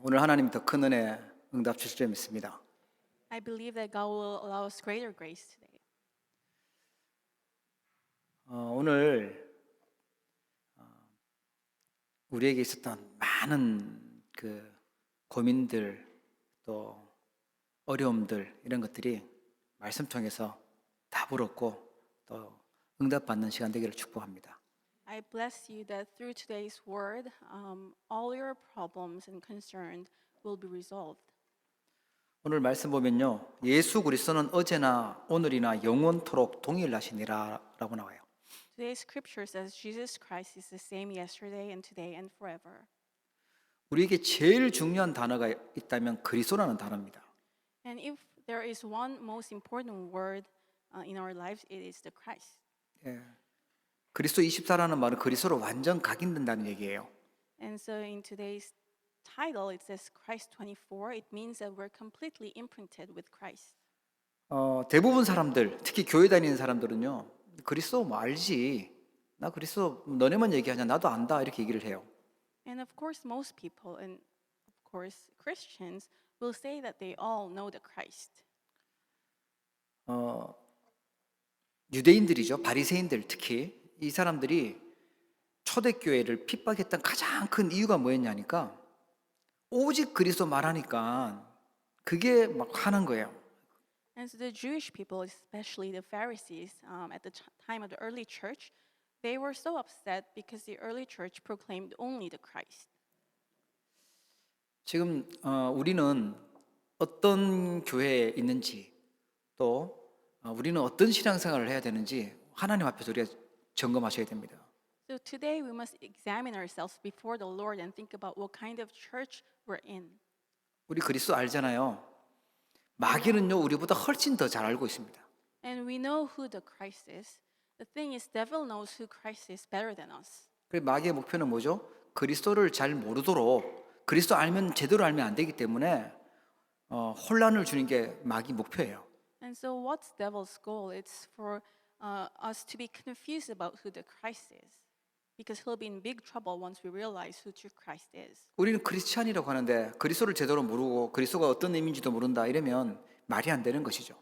오늘 하나님 더 큰 은혜 응답 주실 줄 믿습니다. I believe that God will allow us greater grace today. 오늘 우리에게 있었던 많은 그 고민들 또 어려움들 이런 것들이 말씀 통해서 답을 얻고 또 응답받는 시간 되기를 축복합니다. I bless you that through today's word, all your problems and concerns will be resolved. 오늘 말씀 보면요, 예수 그리스도는 어제나 오늘이나 영원토록 동일하시니라라고 나와요. Today's scripture says Jesus Christ is the same yesterday and today and forever. 우리에게 제일 중요한 단어가 있다면 그리스도라는 단어입니다. And if there is one most important word in our lives, it is the Christ. 예. 그리스도 24라는 말은 그리스도로 완전 각인된다는 얘기예요. And so in today's title, it says Christ 24. It means that we're completely imprinted with Christ. 대부분 사람들, 특히 교회 다니는 사람들은요, 그리스도 뭐 알지, 나 그리스도 너네만 얘기하냐, 나도 안다 이렇게 얘기를 해요. And of course, most people, and of course, Christians, will say that they all know the Christ. 유대인들이죠, 바리새인들 특히 이 사람들이 초대교회를 핍박했던 가장 큰 이유가 뭐였냐니까 오직 그리스도 말하니까 그게 막 화난 거예요. And so the Jewish people, especially the Pharisees, at the time of the early church, they were so upset because the early church proclaimed only the Christ. 지금 우리는 어떤 교회에 있는지 또 우리는 어떤 신앙생활을 해야 되는지 하나님 앞에서 우리가 점검하셔야 됩니다. So today we must examine ourselves before the Lord and think about what kind of church we're in. 우리 그리스도 알잖아요. 마귀는요 우리보다 훨씬 더 잘 알고 있습니다. And we know who the Christ is. The thing is, devil knows who Christ is better than us. 그래서 마귀의 목표는 뭐죠? 그리스도를 잘 모르도록 그리스도 알면 제대로 알면 안 되기 때문에 혼란을 주는 게 마귀 목표예요. And so what's devil's goal? It's for us to be confused about who the Christ is. Because he'll be in big trouble once we realize who true Christ is. 우리는 크리스찬이라고 하는데 그리스도를 제대로 모르고 그리스도가 어떤 의미인지도 모른다 이러면 말이 안 되는 것이죠.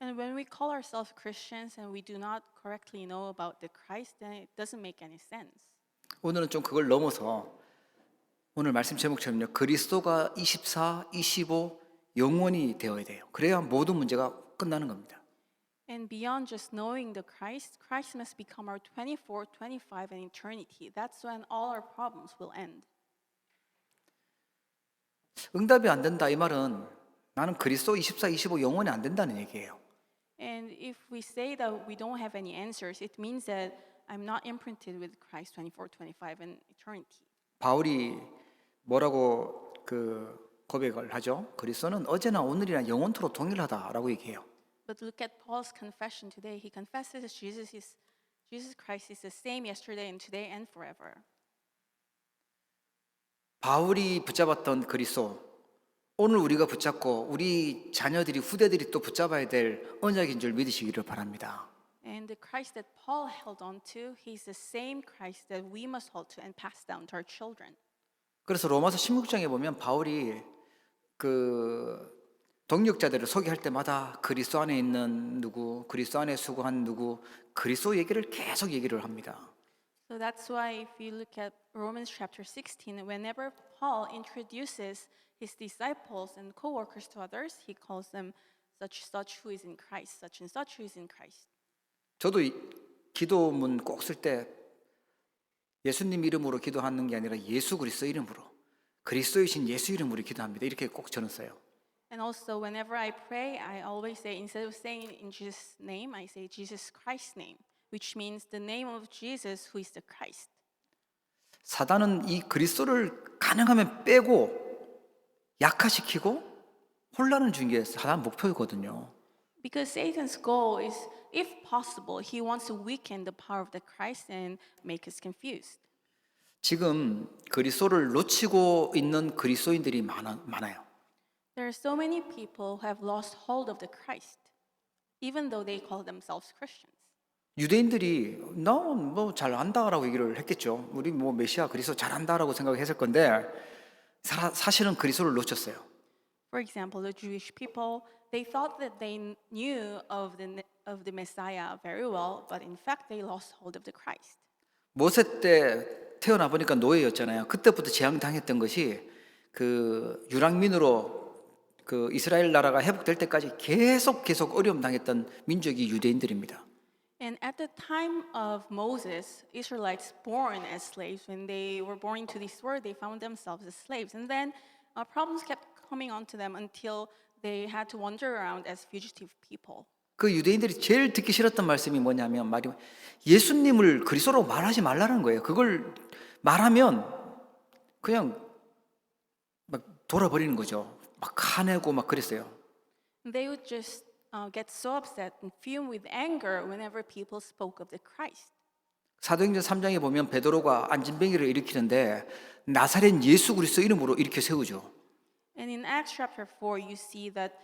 And when we call ourselves Christians and we do not correctly know about the Christ, then it doesn't make any sense. 오늘은 좀 그걸 넘어서 오늘 말씀 제목처럼요. 그리스도가 24, 25 영원히 되어야 돼요. 그래야 모든 문제가 끝나는 겁니다. And beyond just knowing the Christ, Christ must become our 24, 25, and eternity. That's when all our problems will end. 응답이 안 된다 이 말은 나는 그리스도 24, 25 영원히 안 된다는 얘기예요. And if we say that we don't have any answers, it means that I'm not imprinted with Christ 24, 25, and eternity. 바울이 뭐라고 고백을 하죠? 그리스도는 어제나 오늘이나 영원토록 동일하다라고 얘기해요. But look at Paul's confession today. He confesses Jesus Christ is the same yesterday and today and forever. 바울이 붙잡았던 그리스도 오늘 우리가 붙잡고 우리 자녀들이 후대들이 또 붙잡아야 될 언약인 줄 믿으시기를 바랍니다. And the Christ that Paul held on to, he's the same Christ that we must hold to and pass down to our children. 그래서 로마서 16장에 보면 바울이 동역자들을 소개할 때마다 그리스도 안에 있는 누구, 그리스도 안에 수고한 누구, 그리스도 얘기를 계속 얘기를 합니다. So that's why if you look at Romans chapter 16, whenever Paul introduces his disciples and co-workers to others, he calls them such who is in Christ, such and such who is in Christ. 저도 기도문 꼭 쓸 때 예수님 이름으로 기도하는 게 아니라 예수 그리스도 이름으로 그리스도이신 예수 이름으로 기도합니다. 이렇게 꼭 저는 써요. And also, whenever I pray, I always say, instead of saying in Jesus' name, I say Jesus Christ's name, which means the name of Jesus who is the Christ. 사단은 이 그리스도를 가능하면 빼고 약화시키고 혼란을 주는 게 사단 목표이거든요. Because Satan's goal is, if possible, he wants to weaken the power of the Christ and make us confused. 지금 그리스도를 놓치고 있는 그리스도인들이 많아요. There are so many people who have lost hold of the Christ, even though they call themselves Christians. 유대인들이 너 뭐 잘 안다라고 얘기를 했겠죠. 우리 뭐 메시아 그리스도 잘 안다라고 생각했을 건데 사실은 그리스도를 놓쳤어요. For example, the Jewish people, they thought that they knew of the Messiah very well, but in fact they lost hold of the Christ. 모세 때 태어나 보니까 노예였잖아요. 그때부터 재앙당했던 것이 그 유랑민으로 그 이스라엘 나라가 회복될 때까지 계속 어려움 당했던 민족이 유대인들입니다. And at the time of Moses, Israelites born as slaves, when they were born into this world, they found themselves as slaves. And then problems kept coming onto them until they had to wander around as fugitive people. 그 유대인들이 제일 듣기 싫었던 말씀이 뭐냐면 말이 예수님을 그리스도로 말하지 말라는 거예요. 그걸 말하면 그냥 막 돌아버리는 거죠. 막 화내고 막 그랬어요. And they would just get so upset and fume with anger whenever people spoke of the Christ. 사도행전 3장에 보면 베드로가 안진뱅이를 일으키는데 나사렛 예수 그리스도 이름으로 일으켜 세우죠. And in Acts chapter 4, you see that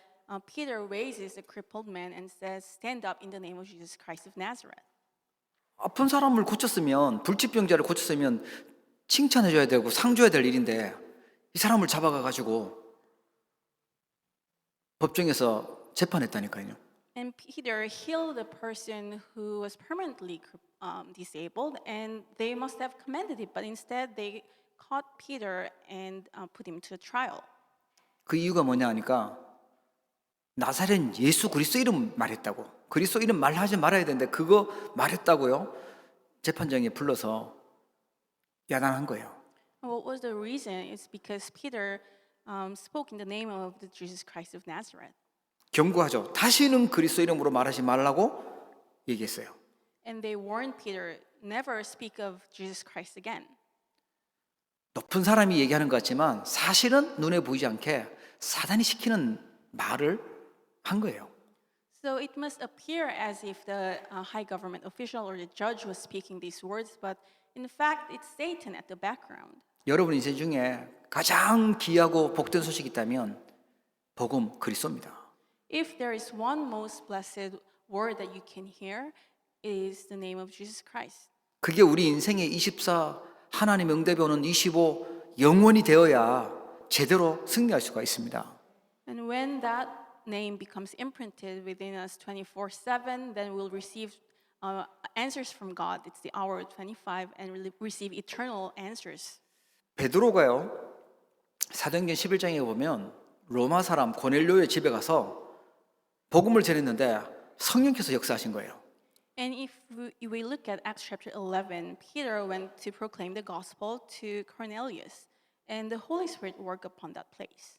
Peter raises a crippled man and says, "Stand up in the name of Jesus Christ of Nazareth." 아픈 사람을 고쳤으면 불치병자를 고쳤으면 칭찬해줘야 되고 상 줘야 될 일인데 이 사람을 잡아가 가지고 법정에서 재판했다니까요. And Peter healed a person who was permanently disabled, and they must have commended it, but instead they caught Peter and put him to a trial. 그 이유가 뭐냐 하니까 나사렛 예수 그리스도 이름 말했다고. 그리스도 이름 말하지 말아야 되는데 그거 말했다고요. 재판장에 불러서 야단한 거예요. And what was the reason? It's because Peter spoke in the name of the Jesus Christ of Nazareth. 경고하죠. 다시는 그리스도 이름으로 말하지 말라고 얘기했어요. And they warned Peter, never speak of Jesus Christ again. 높은 사람이 얘기하는 것 같지만 사실은 눈에 보이지 않게 사단이 시키는 말을 한 거예요. So it must appear as if the high government official or the judge was speaking these words, but in fact it's Satan at the background. 여러분 인생 중에 가장 귀하고 복된 소식이 있다면 복음 그리스도입니다. If there is one most blessed word that you can hear, it is the name of Jesus Christ. 그게 우리 인생의 24 하나님 응답이 오는 25 영원이 되어야 제대로 승리할 수가 있습니다. And when that name becomes imprinted within us 24/7, then we'll receive answers from God. It's the hour of 25 and we'll receive eternal answers. 베드로가요. 사도행전 11장에 보면 로마 사람 고넬료의 집에 가서 복음을 전했는데 성령께서 역사하신 거예요. And if we look at Acts chapter 11, Peter went to proclaim the gospel to Cornelius, and the Holy Spirit worked upon that place.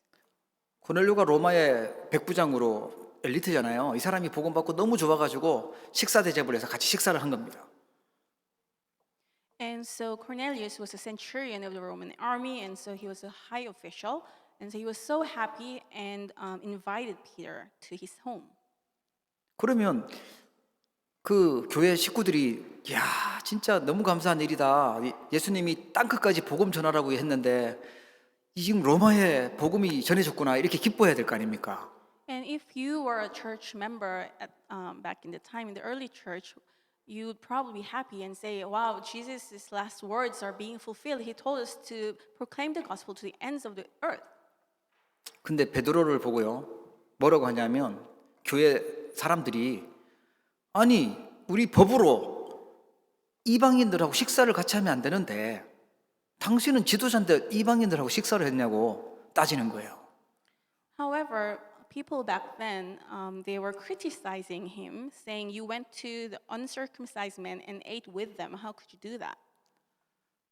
고넬료가 로마의 백부장으로 엘리트잖아요. 이 사람이 복음 받고 너무 좋아가지고 식사 대접을 해서 같이 식사를 한 겁니다. And so Cornelius was a centurion of the Roman army, and so he was a high official, and so he was so happy and invited Peter to his home. 그러면 그 교회 식구들이 야 진짜 너무 감사한 일이다. 예수님이 땅끝까지 복음 전하라고 했는데 지금 로마에 복음이 전해졌구나 이렇게 기뻐해야 될 거 아닙니까? And if you were a church member back in the time in the early church, you would probably be happy and say, "Wow, Jesus' last words are being fulfilled. He told us to proclaim the gospel to the ends of the earth." 근데 베드로를 보고요 뭐라고 하냐면 교회 사람들이 아니 우리 법으로 이방인들하고 식사를 같이 하면 안 되는데 당신은 지도자인데 이방인들하고 식사를 했냐고 따지는 거예요. However, people back then, they were criticizing him, saying, "You went to the uncircumcised men and ate with them. How could you do that?"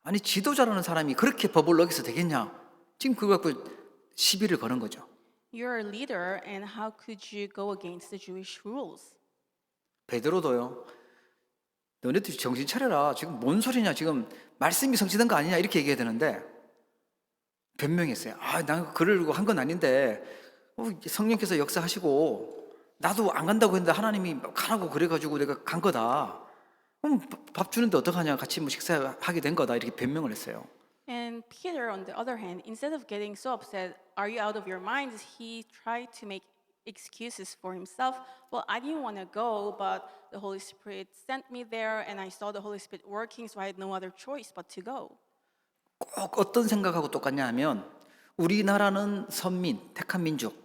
아니 지도자라는 사람이 그렇게 법을 어겨서 되겠냐? 지금 그거 갖고 시비를 거는 거죠. You're a leader, and how could you go against the Jewish rules? 베드로도요. 너네들 정신 차려라. 지금 뭔 소리냐? 지금 말씀이 성취된 거 아니냐? 이렇게 얘기해야 되는데 변명했어요. 난 그러려고 한 건 아닌데 성령께서 역사하시고 나도 안 간다고 했는데 하나님이 가라고 그래가지고 내가 간 거다. 그럼 밥 주는데 어떡하냐? 같이 뭐 식사하게 된 거다. 이렇게 변명을 했어요. And Peter, on the other hand, instead of getting so upset, "Are you out of your minds?" he tried to make excuses for himself. "Well, I didn't want to go, but the Holy Spirit sent me there, and I saw the Holy Spirit working, so I had no other choice but to go." 꼭 어떤 생각하고 똑같냐 하면 우리나라는 선민, 택한 민족,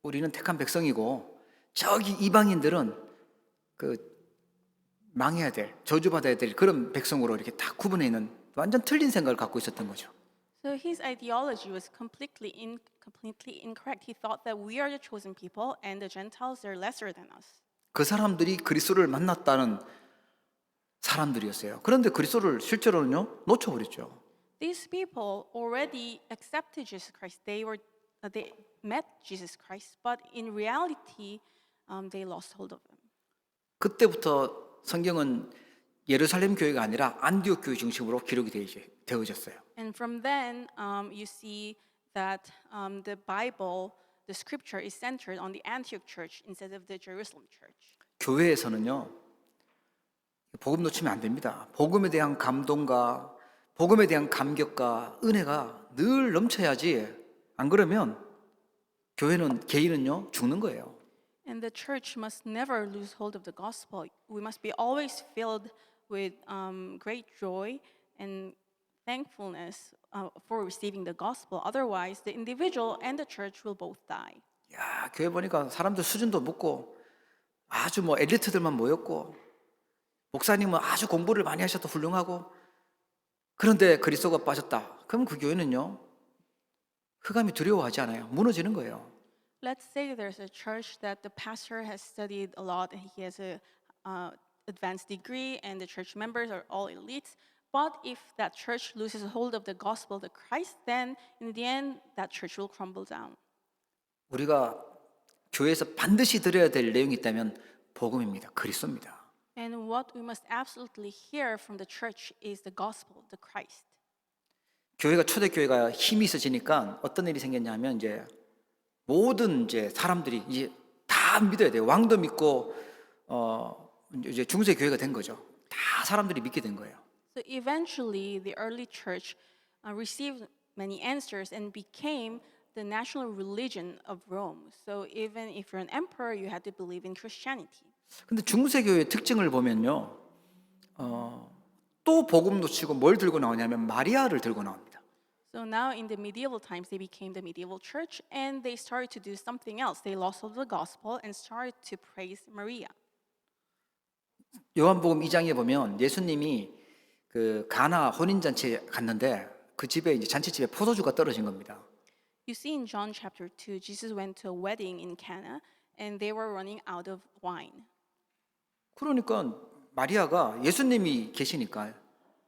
우리는 택한 백성이고 저기 이방인들은 그 망해야 될, 저주받아야 될 그런 백성으로 이렇게 다 구분해 있는 완전 틀린 생각을 갖고 있었던 거죠. So his ideology was completely incorrect. He thought that we are the chosen people and the Gentiles are lesser than us. 그 사람들이 그리스도를 만났다는 사람들이었어요. 그런데 그리스도를 실제로는요 놓쳐버렸죠. These people already accepted Jesus Christ. They met Jesus Christ, but in reality, they lost hold of him. 그때부터 성경은 예루살렘 교회가 아니라 안디옥 교회 중심으로 기록이 되어졌어요. And from then, you see that the Bible, the Scripture, is centered on the Antioch Church instead of the Jerusalem Church. 교회에서는요 복음 놓치면 안 됩니다. 복음에 대한 감동과 복음에 대한 감격과 은혜가 늘 넘쳐야지 안 그러면 개인은요 죽는 거예요. And the church must never lose hold of the gospel. We must be always filled with great joy and thankfulness for receiving the gospel. Otherwise, the individual and the church will both die. 야, 교회 보니까 사람들 수준도 높고 아주 뭐 엘리트들만 모였고 목사님은 아주 공부를 많이 하셔도 훌륭하고 그런데 그리스도가 빠졌다. 그럼 그 교회는요 흑암이 두려워하지 않아요. 무너지는 거예요. Let's say there's a church that the pastor has studied a lot and he has a advanced degree and the church members are all elites. But if that church loses hold of the gospel of Christ, then in the end, that church will crumble down. 우리가 교회에서 반드시 들어야 될 내용이 있다면 복음입니다. 그리스도입니다. And what we must absolutely hear from the church is the gospel, the Christ. 교회가 초대교회가 힘이 있어지니까 어떤 일이 생겼냐면 이제 모든 이제 사람들이 이제 다 믿어야 돼요. 왕도 믿고 이제 중세 교회가 된 거죠. 다 사람들이 믿게 된 거예요. So eventually, the early church received many answers and became the national religion of Rome. So even if you're an emperor, you had to believe in Christianity. 근데 중세 교회의 특징을 보면요, 또 복음 놓치고 뭘 들고 나오냐면 마리아를 들고 나옵니다. So now in the medieval times, they became the medieval church and they started to do something else. They lost hold of the gospel and started to praise Maria. 요한복음 2장에 보면 예수님이 그 가나 혼인 잔치에 갔는데 그 집에 이제 잔치집에 포도주가 떨어진 겁니다. You see in John chapter 2, Jesus went to a wedding in Cana and they were running out of wine. 그러니까 마리아가 예수님이 계시니까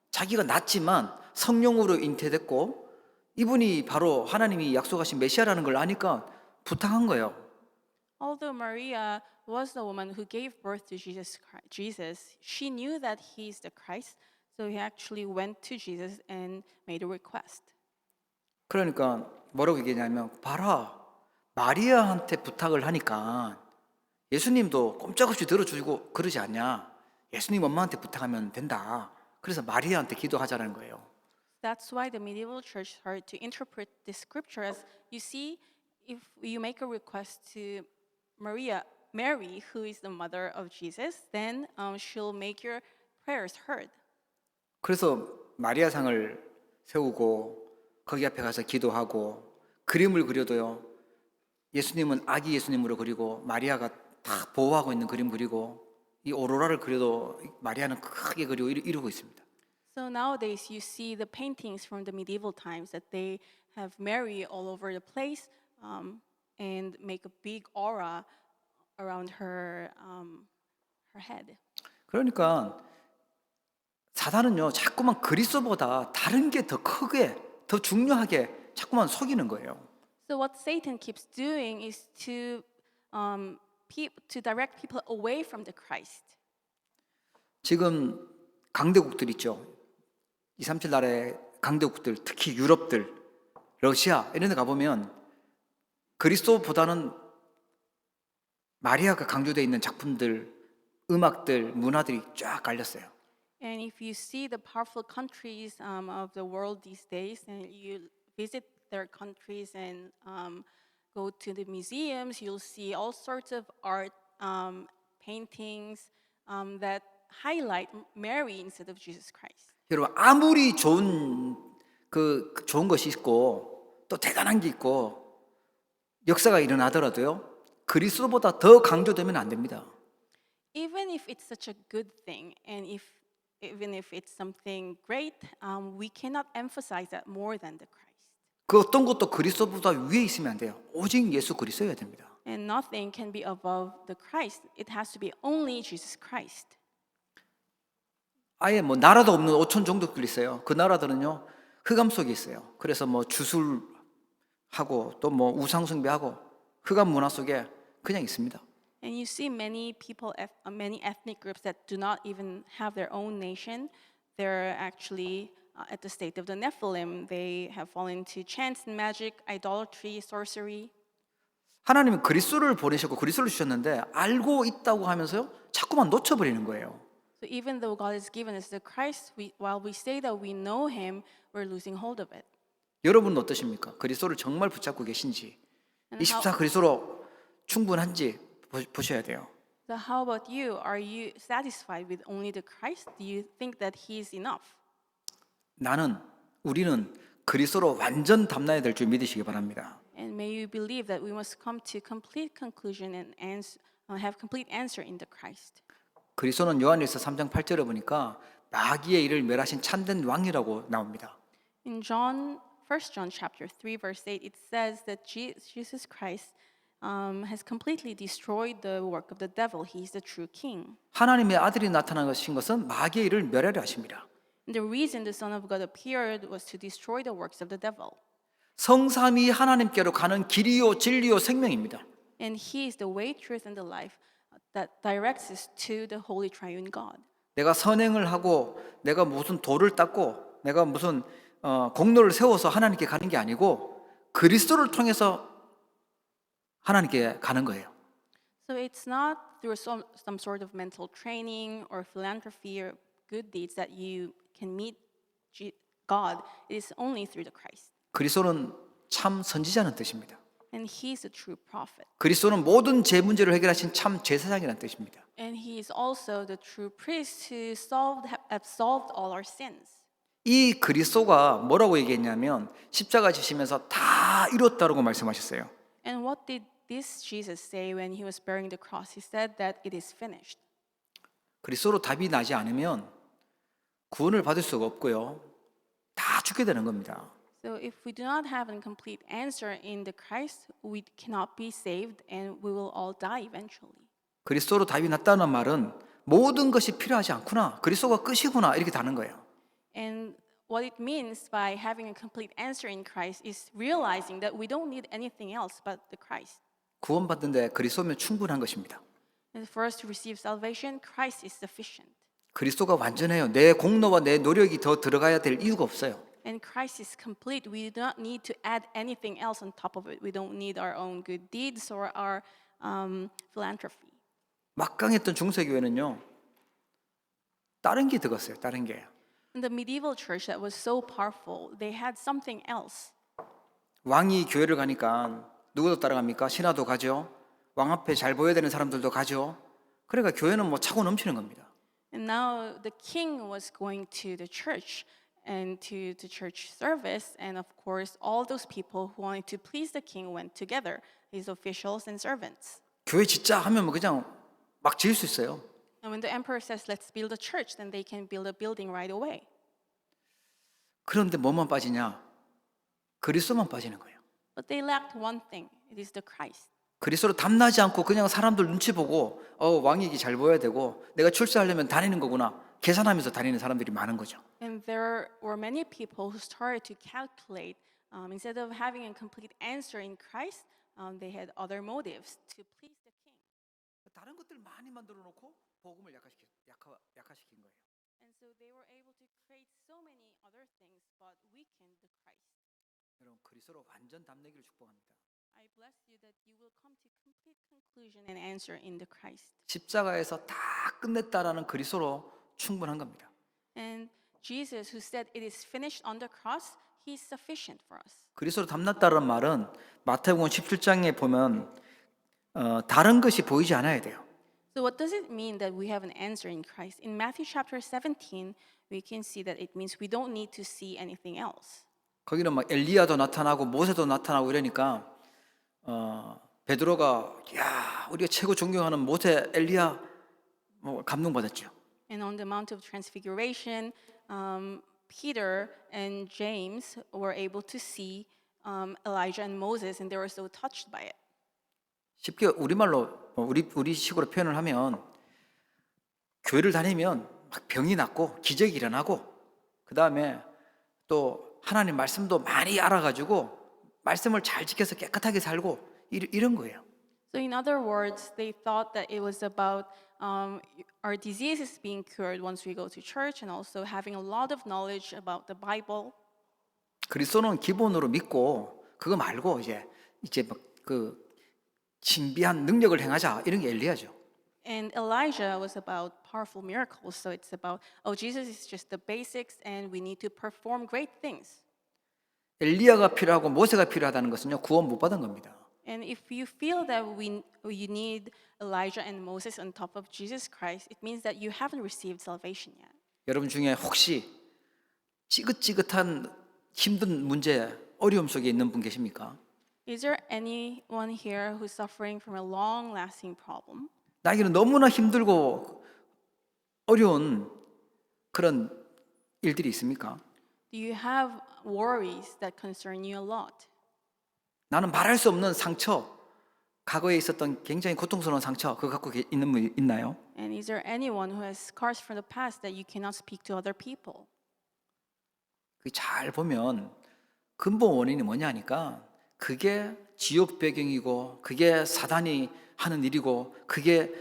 자기가 낳지만 성령으로 잉태됐고 이분이 바로 하나님이 약속하신 메시아라는 걸 아니까 부탁한 거예요. Although Maria was the woman who gave birth to Jesus, she knew that he's the Christ, so he actually went to Jesus and made a request. 그러니까 뭐라고 얘기하냐면 봐라 마리아한테 부탁을 하니까 예수님도 꼼짝없이 들어주고 그러지 않냐. 예수님 엄마한테 부탁하면 된다. 그래서 마리아한테 기도하자는 거예요. That's why the medieval church started to interpret this scripture as, you see, if you make a request to Mary, who is the mother of Jesus, then she'll make your prayers heard. 그래서 마리아상을 세우고 거기 앞에 가서 기도하고 그림을 그려도요. 예수님은 아기 예수님으로 그리고 마리아가 다 보호하고 있는 그림 그리고 이 오로라를 그려도 마리아는 크게 그리고 이러고 있습니다. So nowadays you see the paintings from the medieval times that they have Mary all over the place and make a big aura around her head. 그러니까 사단은요 자꾸만 그리스도보다 다른 게 더 크게 더 중요하게 자꾸만 속이는 거예요. So what Satan keeps doing is to direct people away from the Christ. 지금 강대국들 있죠. 237 나라의 강대국들, 특히 유럽들, 러시아 이런 데 가보면 그리스도보다는 마리아가 강조되어 있는 작품들, 음악들, 문화들이 쫙 깔렸어요. And if you see the powerful countries of the world these days, and you visit their countries and go to the museums, you'll see all sorts of art, paintings that highlight Mary instead of Jesus Christ. 여러분 아무리 좋은 것이 있고 또 대단한 게 있고 역사가 일어나더라도요. 그리스도보다 더 강조되면 안 됩니다. Even if it's such a good thing, and even if it's something great, we cannot emphasize that more than the Christ. 그 어떤 것도 그리스도보다 위에 있으면 안 돼요. 오직 예수 그리스도여야 됩니다. And nothing can be above the Christ. It has to be only Jesus Christ. 아예 뭐 나라도 없는 오촌 종족들이 있어요. 그 나라들은요 흑암 속에 있어요. 그래서 뭐 주술하고 또 뭐 우상 숭배하고 흑암 문화 속에 그냥 있습니다. And you see many people, many ethnic groups that do not even have their own nation. They're actually at the state of the Nephilim. They have fallen into chants and magic, idolatry, sorcery. 하나님은 그리스도를 보내셨고 그리스도를 주셨는데 알고 있다고 하면서요 자꾸만 놓쳐버리는 거예요. So even though God has given us the Christ, while we say that we know Him, we're losing hold of it. 여러분은 어떠십니까? 그리스도를 정말 붙잡고 계신지 24 그리스도로 충분한지 보셔야 돼요. So how about you? Are you satisfied with only the Christ? Do you think that He is enough? 우리는 그리스도로 완전 담나야 될 줄 믿으시기 바랍니다. And may you believe that we must come to complete conclusion and have complete answer in the Christ. 그리스도는 요한일서 3장 8절에 보니까 마귀의 일을 멸하신 참된 왕이라고 나옵니다. In 1 John chapter 3 verse 8, it says that Jesus Christ has completely destroyed the work of the devil. He is the true king. 하나님의 아들이 나타나신 것은 마귀의 일을 멸하려 하십니다. And the reason the Son of God appeared was to destroy the works of the devil. 성삼위 하나님께로 가는 길이요 진리요 생명입니다. And He is the way, truth, and the life that directs us to the Holy Triune God. 내가 선행을 하고 내가 무슨 도를 닦고 내가 무슨 공로를 세워서 하나님께 가는 게 아니고 그리스도를 통해서 하나님께 가는 거예요. So it's not through some sort of mental training or philanthropy or good deeds that you can meet God. It is only through the Christ. 그리스도는 참 선지자는 뜻입니다. And He is the true prophet. 그리스도는 모든 제 문제를 해결하신 참 제사장이라는 뜻입니다. And He is also the true priest who have solved all our sins. 이 그리스도가 뭐라고 얘기했냐면 십자가 지시면서 다 이뤘다라고 말씀하셨어요. And what did this Jesus say when He was bearing the cross? He said that it is finished. 그리스도로 답이 나지 않으면 구원을 받을 수가 없고요. 다 죽게 되는 겁니다. So if we do not have a complete answer in the Christ, we cannot be saved and we will all die eventually. 그리스도로 답이 났다는 말은 모든 것이 필요하지 않구나. 그리스도가 끝이구나. 이렇게 다는 거예요. And what it means by having a complete answer in Christ is realizing that we don't need anything else but the Christ. 구원받는데 그리스도면 충분한 것입니다. And for us to receive salvation, Christ is sufficient. 그리스도가 완전해요. 내 공로와 내 노력이 더 들어가야 될 이유가 없어요. And Christ is complete. We do not need to add anything else on top of it. We don't need our own good deeds or our philanthropy. 막강했던 중세교회는요. 다른 게 들었어요. 다른 게. In the medieval church that was so powerful, they had something else. 왕이 교회를 가니까 누구도 따라갑니까? 신하도 가죠. 왕 앞에 잘 보여야 되는 사람들도 가죠. 그러니까 교회는 뭐 차고 넘치는 겁니다. And now the king was going to the church and to the church service, and of course all those people who wanted to please the king went together, his officials and servants. 교회 짓자 하면 뭐 그냥 막 지을 수 있어요. And when the emperor says, let's build a church, then they can build a building right away. 그런데 뭐만 빠지냐? 그리스도만 빠지는 거예요. But they lacked one thing. It is the Christ. 그리스도로 담나지 않고 그냥 사람들 눈치 보고 왕이 잘 보여야 되고 내가 출세하려면 다니는 거구나 계산하면서 다니는 사람들이 많은 거죠. And there were many people who started to calculate. Instead of having a complete answer in Christ, they had other motives to please the king. 다른 것들 많이 만들어 놓고 복음을 약화시킨 거예요. And so they were able to create so many other things, but weakened the Christ. 여러분 그리스도로 완전 담내기를 축복합니다. I bless you that you will come to complete conclusion and answer in the Christ. 십자가에서 다 끝냈다라는 그리스도로 충분한 겁니다. And Jesus, who said it is finished on the cross, He is sufficient for us. 그리스도로 담났다는 말은 마태복음 17장에 보면 다른 것이 보이지 않아야 돼요. So what does it mean that we have an answer in Christ? In Matthew chapter 17, we can see that it means we don't need to see anything else. 거기는 막 엘리야도 나타나고 모세도 나타나고 이러니까 베드로가 야 우리가 최고 존경하는 모세 엘리야 뭐 감동받았죠. And on the Mount of Transfiguration, Peter and James were able to see Elijah and Moses, and they were so touched by it. 쉽게 우리말로 우리 식으로 표현을 하면 교회를 다니면 막 병이 낫고 기적이 일어나고 그 다음에 또 하나님 말씀도 많이 알아가지고 말씀을 잘 지켜서 깨끗하게 살고 이런 거예요. So, in other words, they thought that it was about our diseases being cured once we go to church, and also having a lot of knowledge about the Bible. 그리스도는 기본으로 믿고 그거 말고 이제 막 그 신비한 능력을 행하자 이런 게 엘리야죠. And Elijah was about powerful miracles. So it's about, oh, Jesus is just the basics, and we need to perform great things. 엘리야가 필요하고 모세가 필요하다는 것은요 구원 못 받은 겁니다. And if you feel that you need Elijah and Moses on top of Jesus Christ, it means that you haven't received salvation yet. 여러분 중에 혹시 찌긋찌긋한 힘든 문제, 어려움 속에 있는 분 계십니까? Is there anyone here who's suffering from a long-lasting problem? 나에게는 너무나 힘들고 어려운 그런 일들이 있습니까? Do you have worries that concern you a lot? 나는 말할 수 없는 상처, 과거에 있었던 굉장히 고통스러운 상처, 그거 갖고 있는 분 있나요? And is there anyone who has scars from the past that you cannot speak to other people? 잘 보면 근본 원인이 뭐냐니까 그게 지옥 배경이고 그게 사단이 하는 일이고 그게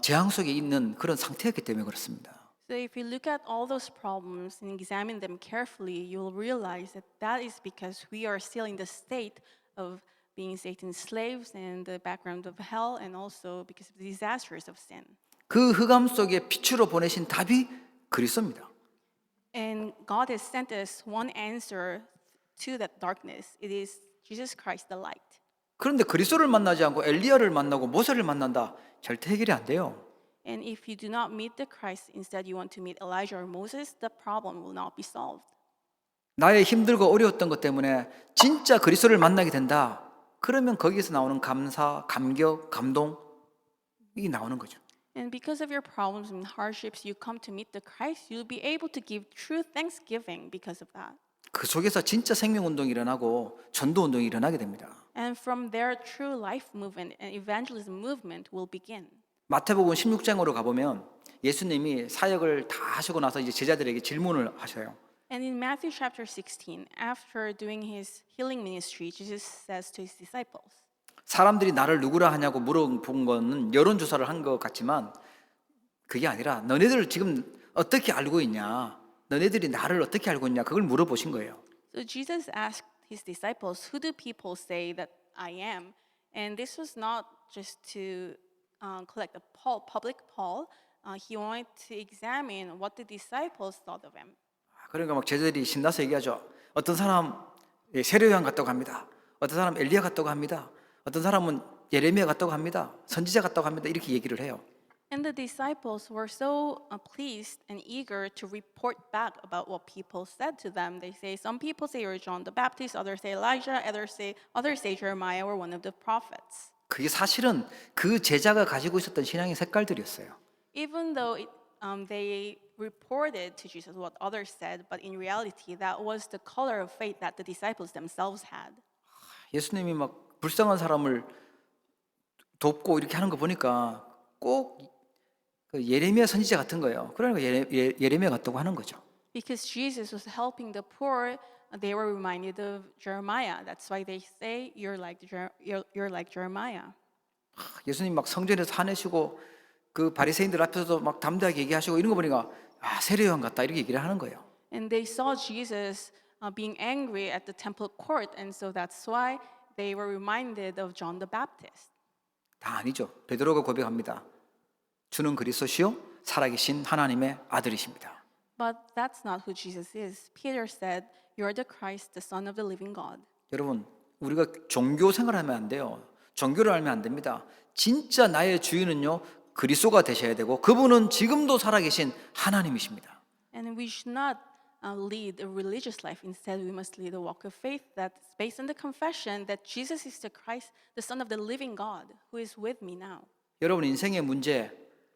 재앙 속에 있는 그런 상태였기 때문에 그렇습니다. So if you look at all those problems and examine them carefully, you will realize that that is because we are still in the state of being Satan's slaves and the background of hell, and also because of the disasters of sin. 그 흑암 속에 빛으로 보내신 답이 그리스도입니다. And God has sent us one answer to that darkness. It is Jesus Christ the light. 그런데 그리스도를 만나지 않고 엘리야를 만나고 모세를 만난다. 절대 해결이 안 돼요. And if you do not meet the Christ, instead you want to meet Elijah or Moses, the problem will not be solved. 나의 힘들고 어려웠던 것 때문에 진짜 그리스도를 만나게 된다. 그러면 거기에서 나오는 감사, 감격, 감동 이게 나오는 거죠. And because of your problems and hardships, you come to meet the Christ, you'll be able to give true thanksgiving because of that. 그 속에서 진짜 생명운동이 일어나고 전도운동이 일어나게 됩니다. And from there, true life movement and evangelism movement will begin. 마태복음 16장으로 가보면 예수님이 사역을 다 하시고 나서 이제 제자들에게 질문을 하셔요. And in Matthew chapter 16, after doing his healing ministry, Jesus says to his disciples, 사람들이 나를 누구라 하냐고 물어본 거는 여론조사를 한 것 같지만 그게 아니라 너네들 지금 어떻게 알고 있냐? 너네들이 나를 어떻게 알고 있냐? 그걸 물어보신 거예요. So Jesus asked his disciples, who do people say that I am? And this was not just to collect a public poll. He wanted to examine what the disciples thought of him. 그러니까 막 제자들이 신나서 얘기하죠. 어떤 사람 세례요한 같다고 합니다. 어떤 사람 엘리야 같다고 합니다. 어떤 사람은 예레미야 같다고 합니다. 선지자 같다고 합니다. 이렇게 얘기를 해요. And the disciples were so pleased and eager to report back about what people said to them. They say, some people say you're John the Baptist, others say Elijah, others say Jeremiah or one of the prophets. 그게 사실은 그 제자가 가지고 있었던 신앙의 색깔들이었어요. Even though they reported to Jesus what others said, but in reality, that was the color of faith that the disciples themselves had. 예수님이 막 불쌍한 사람을 돕고 이렇게 하는 거 보니까 꼭 그 예레미야 선지자 같은 거예요. 그러니까 예레미야 같다고 하는 거죠. Because Jesus was helping the poor, they were reminded of Jeremiah. That's why they say you're like Jeremiah. 예수님 막 성전에서 화내시고 그 바리새인들 앞에서도 막 담대하게 얘기하시고 이런 거 보니까 세례요한 같다 이렇게 얘기를 하는 거예요. And they saw Jesus being angry at the temple court, and so that's why they were reminded of John the Baptist. 다 아니죠. 베드로가 고백합니다. 주는 그리스도시요 살아계신 하나님의 아들이십니다. But that's not who Jesus is. Peter said, "You're the Christ, the Son of the living God." 여러분, 우리가 종교 생활하면 안 돼요. 종교를 알면 안 됩니다. 진짜 나의 주인은요 그리스도가 되셔야 되고 그분은 지금도 살아계신 하나님이십니다. And we should not lead a religious life. Instead, we must lead a walk of faith that's based on the confession that Jesus is the Christ, the Son of the living God, who is with me now. 여러분 인생의 문제,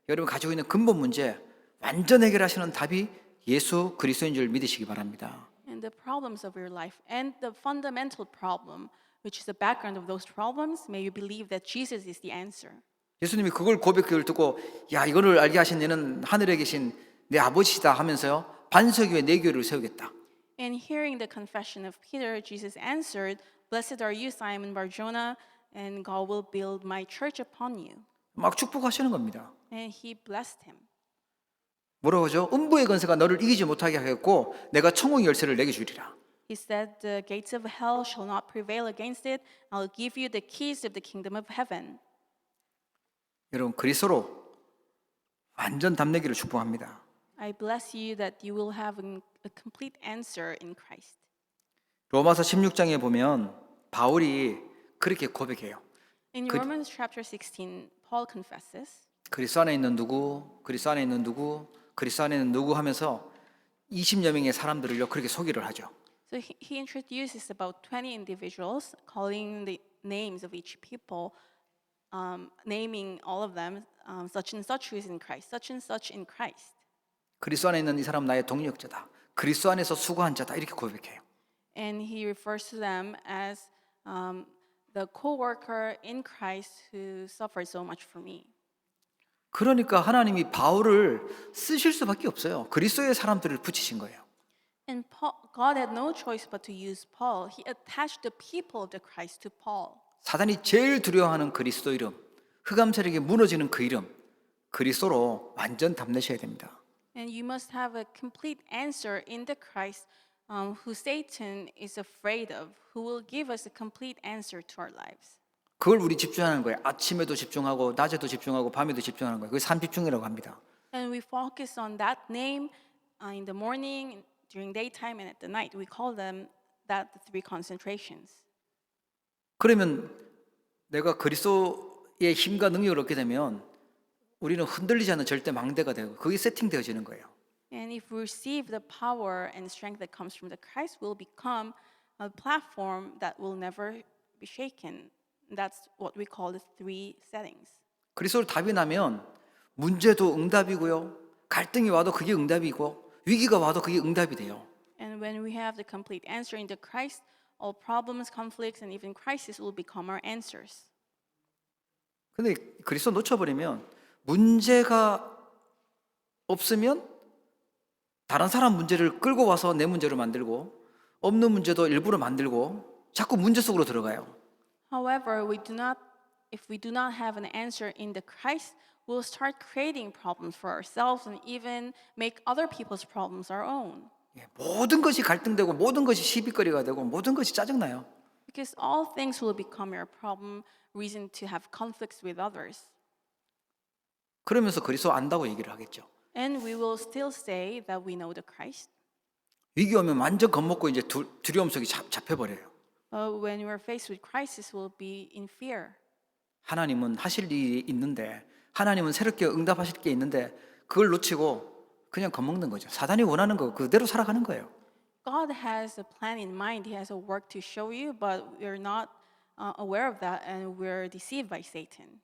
여러분 가지고 있는 근본 문제 완전 해결하시는 답이 예수 그리스도인 줄 믿으시기 바랍니다. And the problems of your life and the fundamental problem, which is the background of those problems, may you believe that Jesus is the answer. 예수님이 그걸 고백을 듣고 야 이거를 알게 하신 너는 하늘에 계신 내 아버지시다 하면서요 반석 위에 내 교회를 세우겠다. And hearing the confession of Peter, Jesus answered, "Blessed are you, Simon Bar-Jonah, and God will build my church upon you." 막 축복하시는 겁니다. And he blessed him. 뭐라고 하죠? 음부의 권세가 너를 이기지 못하게 하겠고 내가 천국의 열쇠를 내게 주리라. He said, "The gates of hell shall not prevail against it. I'll give you the keys of the kingdom of heaven." 여러분 그리스도로 완전 답내기를 축복합니다. I bless you that you will have a complete answer in Christ. 로마서 16장에 보면 바울이 그렇게 고백해요. In Romans chapter 16, Paul confesses, 그리스도 안에 있는 누구, 그리스도 안에 있는 누구, 그리스도 안에 있는 누구 하면서 20여 명의 사람들을요 그렇게 소개를 하죠. so he introduces about 20 individuals, calling the names of each people, naming all of them, such and such who is in Christ, such and such in Christ. 그리스도 안에 있는 이 사람 나의 동력자다. 그리스도 안에서 수고한 자다. 이렇게 고백해요. And he refers to them as the co-worker in Christ who suffered so much for me. 그러니까 하나님이 바울을 쓰실 수밖에 없어요. 그리스도의 사람들을 붙이신 거예요. And God had no choice but to use Paul. He attached the people of the Christ to Paul. 사단이 제일 두려워하는 그리스도 이름, 흑암 세력이 무너지는 그 이름, 그리스도로 완전 답내셔야 됩니다. And you must have a complete answer in the Christ who Satan is afraid of, who will give us a complete answer to our lives. 그걸 우리 집중하는 거예요. 아침에도 집중하고 낮에도 집중하고 밤에도 집중하는 거예요. 그게 삼집중이라고 합니다. And we focus on that name in the morning, during daytime, and at the night. We call them that the three concentrations. 그러면 내가 그리스도의 힘과 능력을 얻게 되면 우리는 흔들리지 않는 절대 망대가 되고 그게 세팅되어지는 거예요. And if we receive the power and strength that comes from the Christ, we'll become a platform that will never be shaken. That's what we call the three settings. 그리스도로 답이 나면 문제도 응답이고요. 갈등이 와도 그게 응답이고 위기가 와도 그게 응답이 돼요. And when we have the complete answer in the Christ, all problems, conflicts, and even crisis will become our answers. 근데 그리스도 놓쳐버리면 문제가 없으면 다른 사람 문제를 끌고 와서 내 문제로 만들고 없는 문제도 일부러 만들고 자꾸 문제 속으로 들어가요. However, if we do not have an answer in the Christ, we'll start creating problems for ourselves and even make other people's problems our own. 모든 것이 갈등되고 모든 것이 시비거리가 되고 모든 것이 짜증나요. Because all things will become your problem, reason to have conflicts with others. 그러면서 그리스도 안다고 얘기를 하겠죠. And we will still say that we know the Christ. 위기 오면 완전 겁먹고 이제 두려움 속에 잡혀버려요. But when we're faced with crisis, we'll be in fear. 하나님은 하실 일이 있는데 하나님은 새롭게 응답하실 게 있는데 그걸 놓치고 그냥 겁먹는 거죠. 사단이 원하는 거 그대로 살아가는 거예요. God has a plan in mind. He has a work to show you, but we're not aware of that and we're deceived by Satan.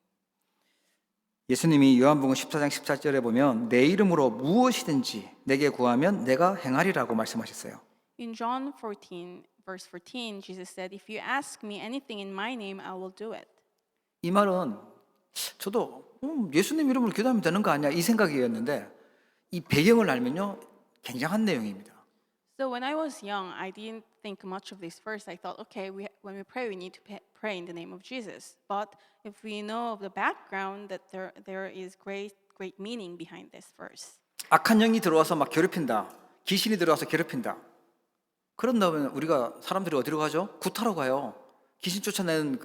예수님이 요한복음 14장 14절에 보면 내 이름으로 무엇이든지 내게 구하면 내가 행하리라고 말씀하셨어요. In John 14, verse 14, Jesus said, "If you ask me anything in my name, I will do it." 이 말은 저도 예수님 이름으로 기도하면 되는 거 아니야 이 생각이었는데 이 배경을 알면요 굉장한 내용입니다. So when I was young, I didn't think much of this verse. I thought, okay, when we pray, we need to pray in the name of Jesus. But if we know of the background, that there is great meaning behind this verse. 악한 영이 들어와서 막 괴롭힌다. 귀신이 들어와서 괴롭힌다. 그런다면 우리가 사람들이 어디로 가죠? 구타로 가요. 귀신 쫓아내는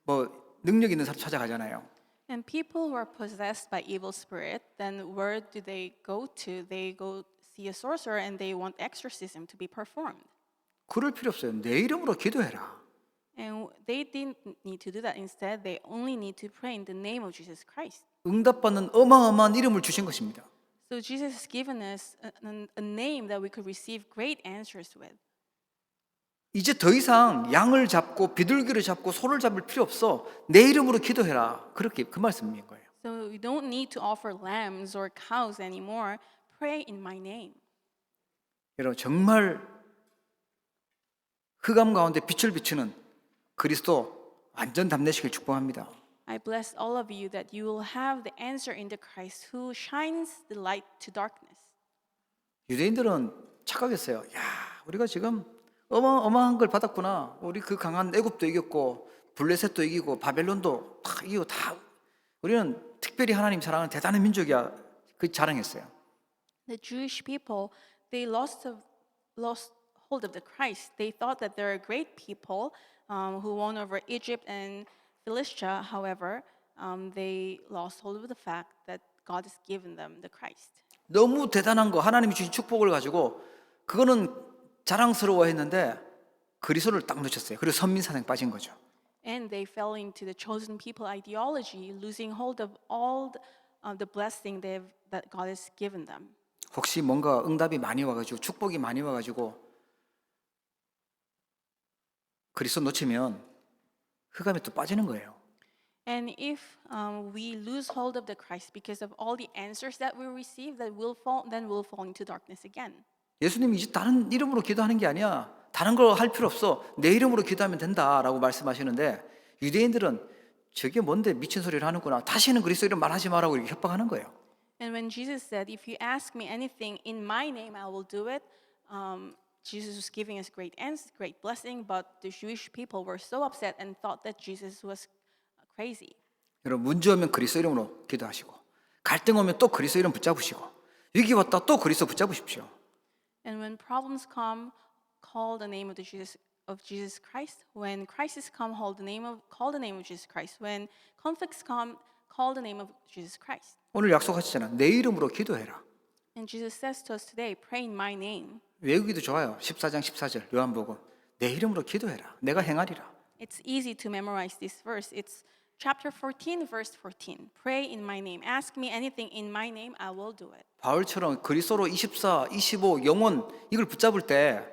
뭐 능력 있는 사람 찾아가잖아요. And people who are possessed by evil spirit, then where do they go to? They go see a sorcerer and they want exorcism to be performed. 그럴 필요 없어요. 내 이름으로 기도해라. And they didn't need to do that. Instead, they only need to pray in the name of Jesus Christ. 응답받는 어마어마한 이름을 주신 것입니다. So Jesus has given us a name that we could receive great answers with. 이제 더 이상 양을 잡고 비둘기를 잡고 소를 잡을 필요 없어. 내 이름으로 기도해라. 그렇게 그 말씀인 거예요. So we don't need to offer lambs or cows anymore. Pray in my name. 여러분 정말 흑암 가운데 빛을 비추는 그리스도 완전 담대시길 축복합니다. I bless all of you that you will have the answer in the Christ who shines the light to darkness. 유대인들은 착각했어요. 야, 우리가 지금 어마어마한 걸 받았구나. 우리 그 강한 애굽도 이겼고 블레셋도 이기고 바벨론도 다 이기고 다 우리는 특별히 하나님 사랑하는 대단한 민족이야. 그 자랑했어요. The Jewish people, they lost hold of the Christ. They thought that they're a great people who won over Egypt and Philistia. However, they lost hold of the fact that God has given them the Christ. 너무 대단한 거 하나님이 주신 축복을 가지고 그거는 자랑스러워했는데 그리스도를 딱 놓쳤어요. 그리고 선민사상에 빠진 거죠. And they fell into the chosen people ideology, losing hold of all the blessing that God has given them. 혹시 뭔가 응답이 많이 와가지고 축복이 많이 와가지고 그리스도 놓치면 흑암에 또 빠지는 거예요. And if we lose hold of the Christ because of all the answers that we receive, then we'll fall into darkness again. 예수님이 이제 다른 이름으로 기도하는 게 아니야. 다른 걸 할 필요 없어. 내 이름으로 기도하면 된다라고 말씀하시는데 유대인들은 저게 뭔데 미친 소리를 하는구나. 다시는 그리스도 이름 말하지 마라고 이렇게 협박하는 거예요. And when Jesus said, "If you ask me anything in my name, I will do it," Jesus was giving us great blessing, but the Jewish people were so upset and thought that Jesus was crazy. 여러분 문제 오면 그리스도 이름으로 기도하시고 갈등 오면 또 그리스도 이름 붙잡으시고 위기 왔다 또 그리스도 붙잡으십시오. And when problems come, call the name of Jesus Christ. When crises come, call the name of Jesus Christ. When conflicts come, call the name of Jesus Christ. 오늘 약속하셨잖아. 내 이름으로 기도해라. And Jesus says to us today, pray in my name. 외우기도 좋아요. 14장 14절 요한복음. 내 이름으로 기도해라. 내가 행하리라. It's easy to memorize this verse. It's chapter 14, verse 14. Pray in my name. Ask me anything in my name, I will do it. 바울처럼 그리스도로 24, 25 영혼 이걸 붙잡을 때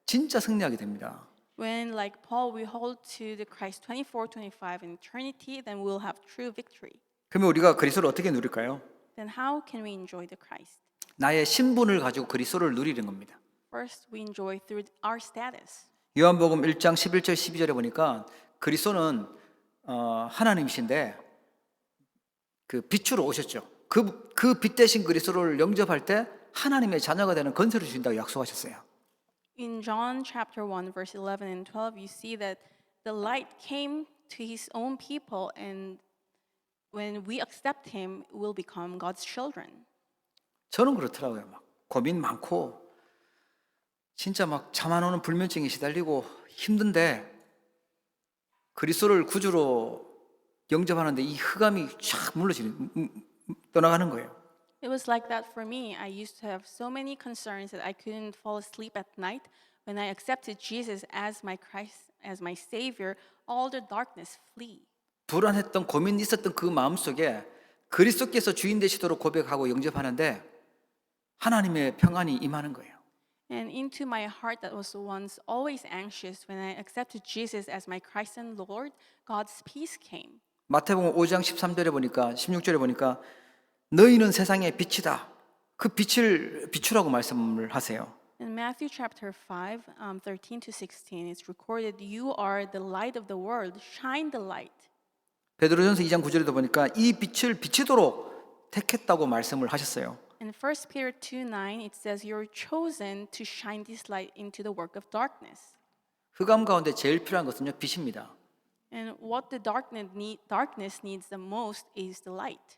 진짜 승리하게 됩니다. When, like Paul, we hold to the Christ 24, 25 in eternity, then we'll have true victory. 그러면 우리가 그리스도를 어떻게 누릴까요? Then how can we enjoy the Christ? 나의 신분을 가지고 그리스도를 누리는 겁니다. First, we enjoy through our status. 요한복음 1장 11절 12절에 보니까 그리스도는 하나님이신데 그 빛으로 오셨죠. 그 빛 대신 그리스도를 영접할 때 하나님의 자녀가 되는 건설을 주신다고 약속하셨어요. In John chapter 1, verse 11 and 12, you see that the light came to his own people, and when we accept him, we'll become God's children. 저는 그렇더라고요. 막 고민 많고 진짜 막 잠 안 오는 불면증에 시달리고 힘든데 그리스도를 구주로 영접하는데 이 흑암이 쫙 떠나가는 거예요. It was like that for me. I used to have so many concerns that I couldn't fall asleep at night. When I accepted Jesus as my Christ, as my Savior, all the darkness flee. 불안했던 고민 있었던 그 마음속에 그리스도께서 주인 되시도록 고백하고 영접하는데 하나님의 평안이 임하는 거예요. And into my heart that was once always anxious, when I accepted Jesus as my Christ and Lord, God's peace came. 마태복음 5장 13절에 보니까 16절에 보니까 너희는 세상의 빛이다. 그 빛을 비추라고 말씀을 하세요. In Matthew chapter 5, 13 to 16, it's recorded, "You are the light of the world. Shine the light." 베드로전서 2장 9절에도 보니까 이 빛을 비치도록 택했다고 말씀을 하셨어요. In 1 Peter 2:9, it says, "You're chosen to shine this light into the work of darkness." 흑암 가운데 제일 필요한 것은요 빛입니다. And what the darkness needs the most is the light.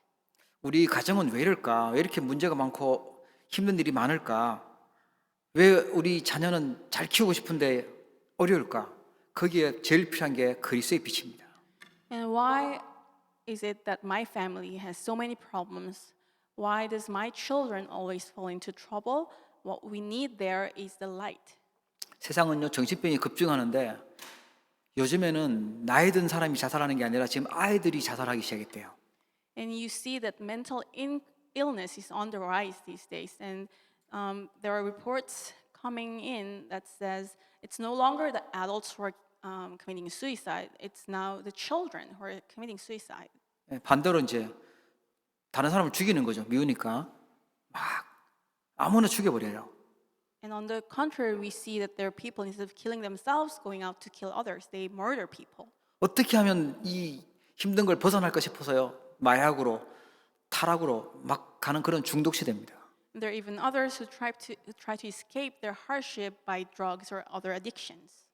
우리 가정은 왜 이럴까? 왜 이렇게 문제가 많고 힘든 일이 많을까? 왜 우리 자녀는 잘 키우고 싶은데 어려울까? 거기에 제일 필요한 게 그리스도의 빛입니다. And why is it that my family has so many problems? Why does my children always fall into trouble? What we need there is the light. 세상은요 정신병이 급증하는데 요즘에는 나이 든 사람이 자살하는 게 아니라 지금 아이들이 자살하기 시작했대요. And you see that mental illness is on the rise these days, and there are reports coming in that says it's no longer the adults who are committing suicide; it's now the children who are committing suicide. 예, 반대로 이제 다른 사람을 죽이는 거죠. 미우니까 막 아무나 죽여버려요. And on the contrary, we see that there are people, instead of killing themselves, going out to kill others. They murder people. 어떻게 하면 이 힘든 걸 벗어날까 싶어서요. 마약으로, 타락으로 막 가는 그런 중독 시대입니다. And there are even others who try to escape their hardship by drugs or other addictions.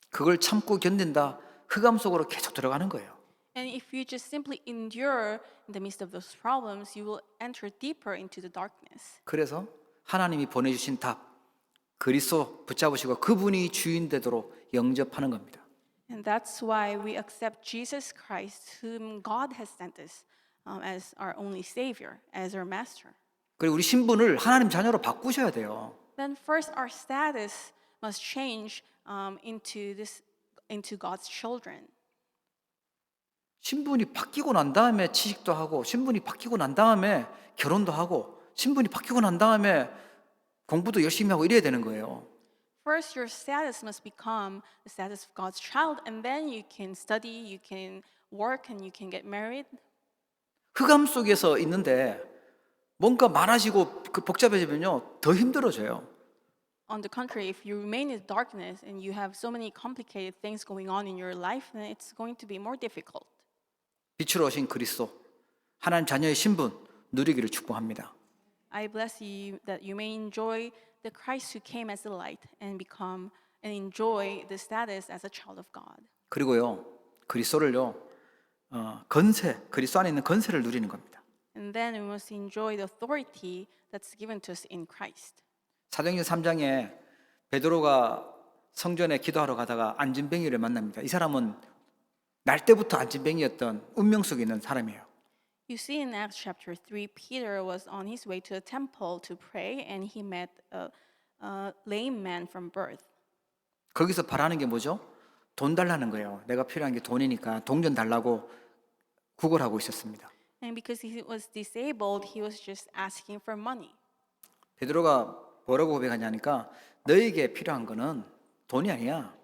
그걸 참고 견딘다. 흑암 속으로 계속 들어가는 거예요. And if you just simply endure in the midst of those problems, you will enter deeper into the darkness. 그래서 하나님이 보내주신 답, 그리스도 붙잡으시고 그분이 주인 되도록 영접하는 겁니다. And that's why we accept Jesus Christ, whom God has sent us as our only Savior, as our Master. 그리고 우리 신분을 하나님 자녀로 바꾸셔야 돼요. Then first, our status must change into God's children. 신분이 바뀌고 난 다음에 취직도 하고, 신분이 바뀌고 난 다음에 결혼도 하고, 신분이 바뀌고 난 다음에 공부도 열심히 하고 이래야 되는 거예요. First, your status must become the status of God's child, and then you can study, you can work, and you can get married. 흑암 속에서 있는데 뭔가 많아지고 복잡해지면요 더 힘들어져요. On the contrary, if you remain in darkness and you have so many complicated things going on in your life, then it's going to be more difficult. 빛으로 오신 그리스도, 하나님 자녀의 신분 누리기를 축복합니다. I bless you that you may enjoy the Christ who came as a light and enjoy the status as a child of God. 그리고요 그리스도를요 건세, 그리스도 안에 있는 건세를 누리는 겁니다. And then we must enjoy the authority that's given to us in Christ. 사도행전 3장에 베드로가 성전에 기도하러 가다가 안진뱅이를 만납니다. 이 사람은 날 때부터 안진뱅이였던 운명 속에 있는 사람이에요. You see in Acts chapter 3, Peter was on his way to the temple to pray, and he met a lame man from birth. 거기서 바라는 게 뭐죠? 돈 달라는 거예요. 내가 필요한 게 돈이니까 돈 좀 달라고 구걸하고 있었습니다. And because he was disabled, he was just asking for money. 베드로가 뭐라고 고백하냐니까 너에게 필요한 거는 돈이 아니야.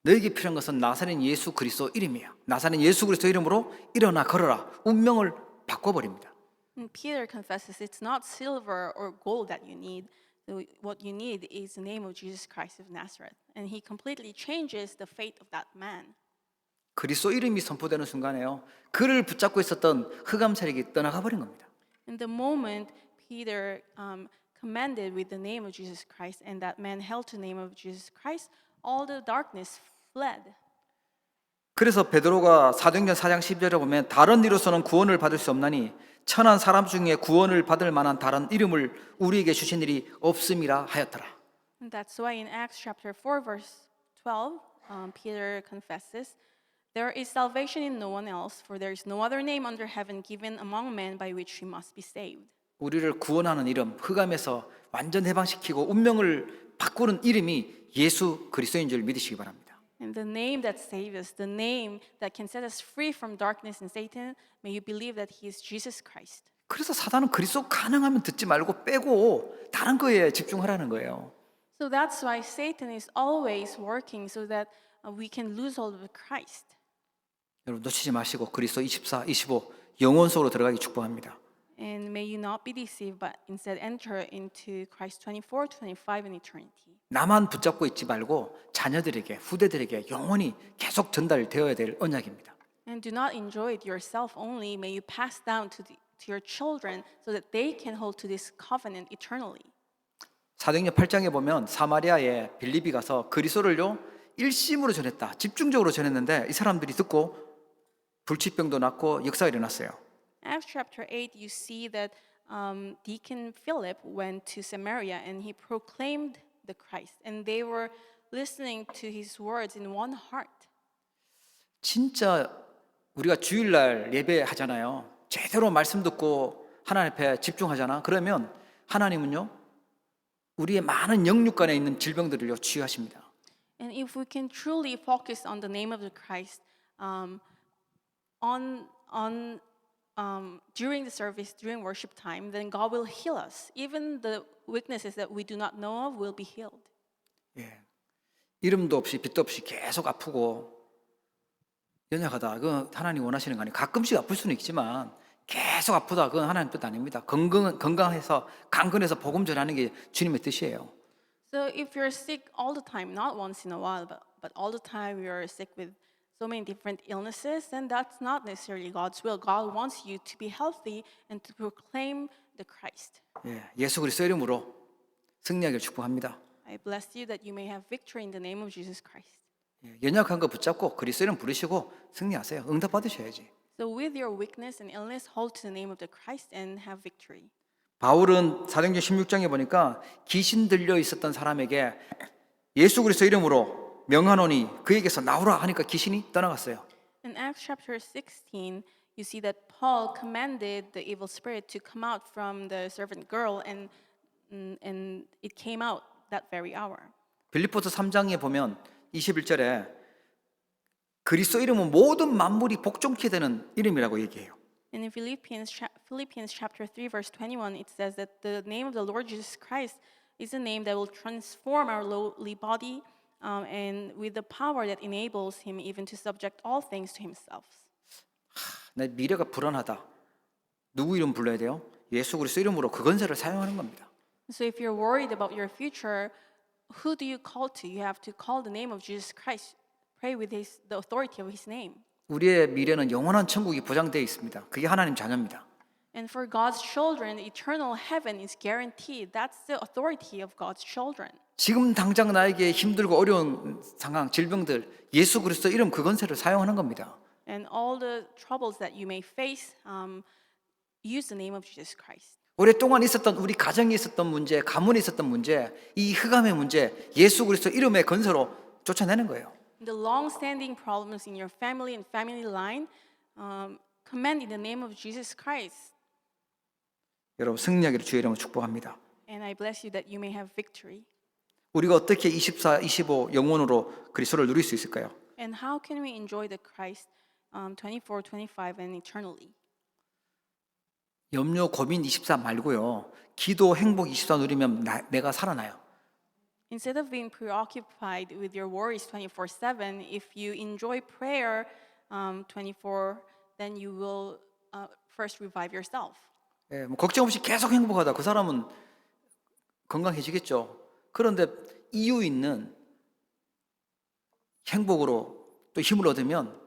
너에게 필요한 것은 나사렛 예수 그리스도 이름이야. 나사렛 예수 그리스도 이름으로 일어나 걸어라. 운명을 바꿔버립니다. And Peter confesses it's not silver or gold that you need. What you need is the name of Jesus Christ of Nazareth. And he completely changes the fate of that man. 그리스도 이름이 선포되는 순간에요. 그를 붙잡고 있었던 흑암 세력이 떠나가 버린 겁니다. In the moment Peter commanded with the name of Jesus Christ, and that man held to the name of Jesus Christ, all the darkness fled. 그래서 베드로가 사도행전 4장 10절에 보면 다른 이로서는 구원을 받을 수 없나니 천한 사람 중에 구원을 받을 만한 다른 이름을 우리에게 주신 일이 없음이라 하였더라. And that's why in Acts chapter 4 verse 12, Peter confesses, there is salvation in no one else, for there is no other name under heaven given among men by which we must be saved. 우리를 구원하는 이름, 흑암에서 완전 해방시키고 운명을 바꾸는 이름이 예수 그리스도인 줄 믿으시기 바랍니다. And the name that saves us, the name that can set us free from darkness and Satan, may you believe that he is Jesus Christ. 그래서 사단은 그리스도 가능하면 듣지 말고 빼고 다른 거에 집중하라는 거예요. So that's why Satan is always working so that we can lose hold of Christ. 여러분 놓치지 마시고 그리스도 24, 25 영원 속으로 들어가기 축복합니다. And may you not be deceived, but instead enter into Christ 24, 25 in eternity. 나만 붙잡고 있지 말고 자녀들에게, 후대들에게 영원히 계속 전달되어야 될 언약입니다. And do not enjoy it yourself only. May you pass down to your children so that they can hold to this covenant eternally. 사도행전 8장에 보면 사마리아에 빌립이 가서 그리스도를요 일심으로 전했다. 집중적으로 전했는데 이 사람들이 듣고 불치병도 낫고 역사가 일어났어요. Acts chapter 8, you see that Deacon Philip went to Samaria and he proclaimed the Christ, and they were listening to his words in one heart. 진짜 우리가 주일날 예배하잖아요. 제대로 말씀 듣고 하나님 앞에 집중하잖아. 그러면 하나님은요 우리의 많은 영육간에 있는 질병들을요 치유하십니다. And if we can truly focus on the name of the Christ, on during the service, during worship time, then God will heal us. Even the weaknesses that we do not know of will be healed. 예. 이름도 없이 빛도 없이 계속 아프고 연약하다. 그건 하나님 원하시는 거 아니에요. 가끔씩 아플 수는 있지만 계속 아프다. 그건 하나님 뜻 아닙니다. 건강해서 강건해서 복음 전하는 게 주님의 뜻이에요. So if you're sick all the time, not once in a while, but all the time you're sick with so many different illnesses, then that's not necessarily God's will. God wants you to be healthy and to proclaim the Christ. 예. 예수 그리스도 이름으로 승리하기를 축복합니다. I bless you that you may have victory in the name of Jesus Christ. 예. 연약한 거 붙잡고 그리스도 이름 부르시고 승리하세요. 응답 받으셔야지. So with your weakness and illness, hold to the name of the Christ and have victory. 바울은 사도행전 16장에 보니까 귀신 들려 있었던 사람에게 예수 그리스도 이름으로 명하노니 그에게서 나오라 하니까 귀신이 떠나갔어요. In Acts chapter 16, you see that Paul commanded the evil spirit to come out from the servant girl, and it came out that very hour. 빌립보서 3장에 보면 21절에 그리스도 이름은 모든 만물이 복종케 되는 이름이라고 얘기해요. And in Philippians chapter 3, verse 21, it says that the name of the Lord Jesus Christ is a name that will transform our lowly body and with the power that enables him even to subject all things to himself. 내 미래가 불안하다. 누구 이름 불러야 돼요? 예수 그리스도 이름으로 그 건세를 사용하는 겁니다. So if you're worried about your future, who do you call to? You have to call the name of Jesus Christ. Pray with the authority of his name. 우리의 미래는 영원한 천국이 보장되어 있습니다. 그게 하나님 자녀입니다. And for God's children, eternal heaven is guaranteed. That's the authority of God's children. 지금 당장 나에게 힘들고 어려운 상황, 질병들, 예수 그리스도 이름 그 건세를 사용하는 겁니다. And all the troubles that you may face, use the name of Jesus Christ. 오랫동안 있었던 우리 가정에 있었던 문제, 가문에 있었던 문제, 이 흑암의 문제, 예수 그리스도 이름의 건세로 쫓아내는 거예요. The long-standing problems in your family and family line, command in the name of Jesus Christ. 여러분 승리하기를 주의 이름으로 축복합니다. And I bless you that you may have victory. 우리가 어떻게 24, 25 영원으로 그리스도를 누릴 수 있을까요? And how can we enjoy the Christ 24, 25 and eternally? 염려, 고민 24 말고요. 기도, 행복 24 누리면 내가 살아나요. Instead of being preoccupied with your worries 24/7, if you enjoy prayer 24, then you will first revive yourself. 예, 뭐 걱정 없이 계속 행복하다. 그 사람은 건강해지겠죠. 그런데 이유 있는 행복으로 또 힘을 얻으면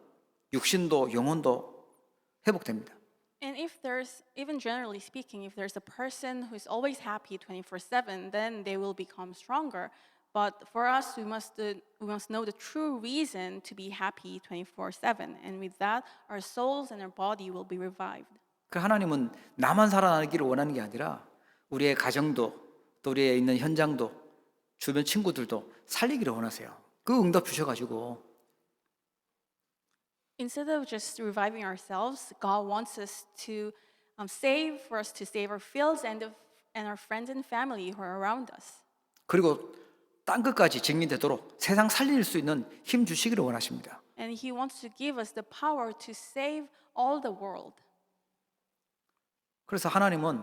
육신도 영혼도 회복됩니다. And if there's, even generally speaking, if there's a person who is always happy 24/7, then they will become stronger. But for us, we must know the true reason to be happy 24/7. And with that, our souls and our body will be revived. 그 하나님은 나만 살아나기를 원하는 게 아니라 우리의 가정도 또 우리의 있는 현장도 주변 친구들도 살리기를 원하세요. 그 응답 주셔가지고 Instead of just reviving ourselves, God wants us to for us to save our fields and our friends and family who are around us. 그리고 땅 끝까지 증인되도록 세상 살릴 수 있는 힘 주시기를 원하십니다. And He wants to give us the power to save all the world. 그래서 하나님은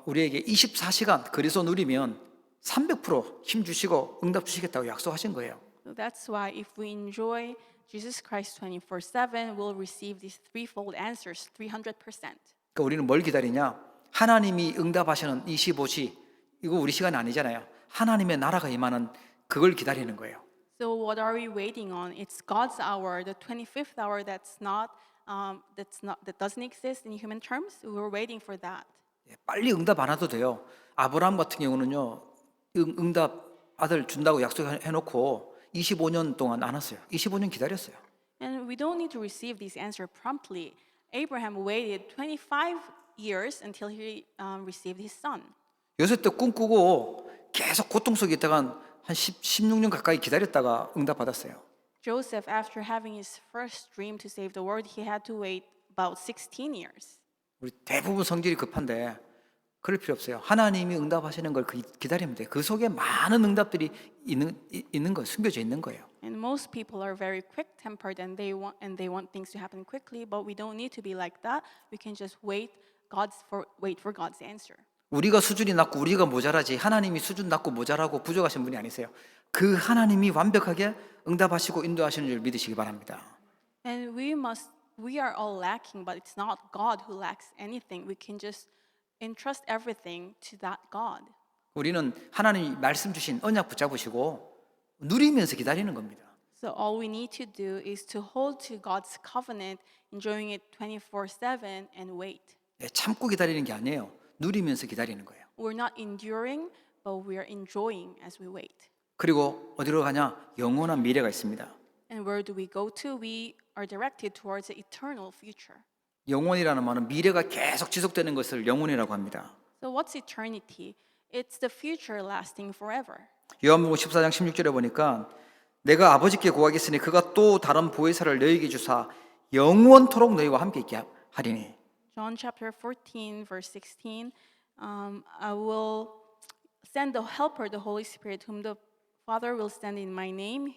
우리에게 24시간 그리스도 누리면 300%힘 주시고 응답 주시겠다고 약속하신 거예요. So that's why if we enjoy Jesus Christ 24/7, we'll receive these threefold answers, 300%. 그러니까 우리는 뭘 기다리냐? 하나님이 응답하시는 25시 이거 우리 시간 아니잖아요. 하나님의 나라가 임하는 그걸 기다리는 거예요. So what are we waiting on? It's God's hour, the 25th hour that doesn't exist in human terms. We're waiting for that. 빨리 응답 안 해도 돼요. 아브라함 같은 경우는요. 응답 아들 준다고 약속해놓고 25년 동안 안 왔어요. 25년 기다렸어요. And we don't need to receive this answer promptly. Abraham waited 25 years until he received his son. 요셉 때 꿈꾸고 계속 고통 속에 있다가 한 16년 가까이 기다렸다가 응답 받았어요. Joseph, after having his first dream to save the world, he had to wait about 16 years. 우리 대부분 성질이 급한데 그럴 필요 없어요. 하나님이 응답하시는 걸 기다리면 돼요. 그 속에 많은 응답들이 있는 거예요. 숨겨져 있는 거예요. And most people are very quick-tempered and they want things to happen quickly, but we don't need to be like that. We can just wait for God's answer. 우리가 수준이 낮고 우리가 모자라지 하나님이 수준 낮고 모자라고 부족하신 분이 아니세요. 그 하나님이 완벽하게 응답하시고 인도하시는 줄 믿으시기 바랍니다. And we are all lacking, but it's not God who lacks anything. We can just entrust everything to that God. 우리는 하나님이 말씀 주신 언약 붙잡으시고 누리면서 기다리는 겁니다. So all we need to do is to hold to God's covenant, enjoying it 24/7 and wait. 참고 기다리는 게 아니에요. 누리면서 기다리는 거예요. We're not enduring, but we are enjoying as we wait. 그리고 어디로 가냐? 영원한 미래가 있습니다. And where do we go to? We are directed towards the eternal future. 영원이라는 말은 미래가 계속 지속되는 것을 영원이라고 합니다. So what's eternity? It's the future lasting forever. 요한복음 14장 16절에 보니까 내가 아버지께 구하겠으니 그가 또 다른 보혜사를 너희에게 주사 영원토록 너희와 함께 있게 하리니. John chapter 14, verse 16, I will send the helper, the Holy Spirit, whom the Father will send in my name,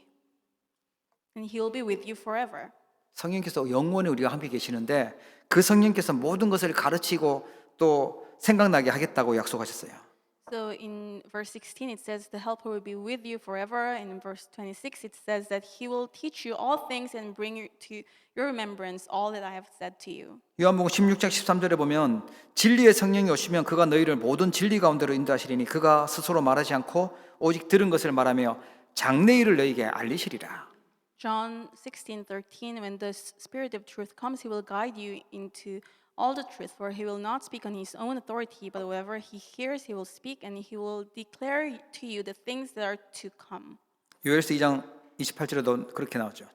and he will be with you forever. 성령께서 영원히 우리와 함께 계시는데 그 성령께서 모든 것을 가르치고 또 생각나게 하겠다고 약속하셨어요. So in verse 16 it says the helper will be with you forever, and in verse 26 it says that he will teach you all things and bring you to your remembrance all that I have said to you. 요한복음 16장 13절에 보면 진리의 성령이 오시면 그가 너희를 모든 진리 가운데로 인도하시리니 그가 스스로 말하지 않고 오직 들은 것을 말하며 장래일을 너희에게 알리시리라. John 16:13, when the Spirit of truth comes, he will guide you into all the truth, for he will not speak on his own authority, but whatever he hears, he will speak, and he will declare to you the things that are to come. 요엘서 2장 28절에도 그렇게 나오죠.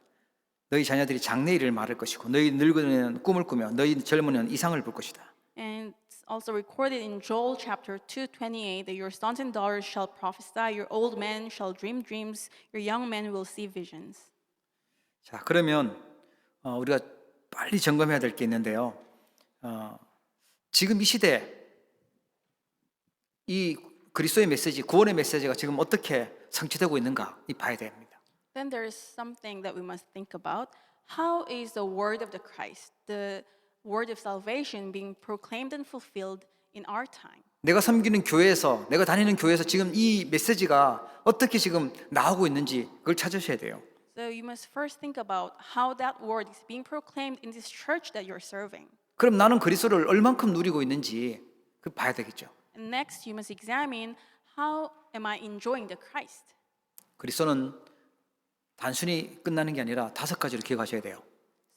너희 자녀들이 장래일을 말할 것이고 너희 늙은이는 꿈을 꾸며 너희 젊은이는 이상을 볼 것이다. And it's also recorded in Joel chapter 2:28 that your sons and daughters shall prophesy, your old men shall dream dreams, your young men will see visions. 자, 그러면 우리가 빨리 점검해야 될 게 있는데요. 지금 이 시대 이 그리스도의 메시지, 구원의 메시지가 지금 어떻게 성취되고 있는가 이 봐야 됩니다. Then there is something that we must think about. How is the word of the Christ, the word of salvation, being proclaimed and fulfilled in our time? 내가 섬기는 교회에서, 내가 다니는 교회에서 지금 이 메시지가 어떻게 지금 나오고 있는지 그걸 찾으셔야 돼요. So you must first think about how that word is being proclaimed in this church that you're serving. 그럼 나는 그리스도를 얼만큼 누리고 있는지 그 봐야 되겠죠. And next, you must examine how am I enjoying the Christ. 그리스도는 단순히 끝나는 게 아니라 5가지로 기억하셔야 돼요.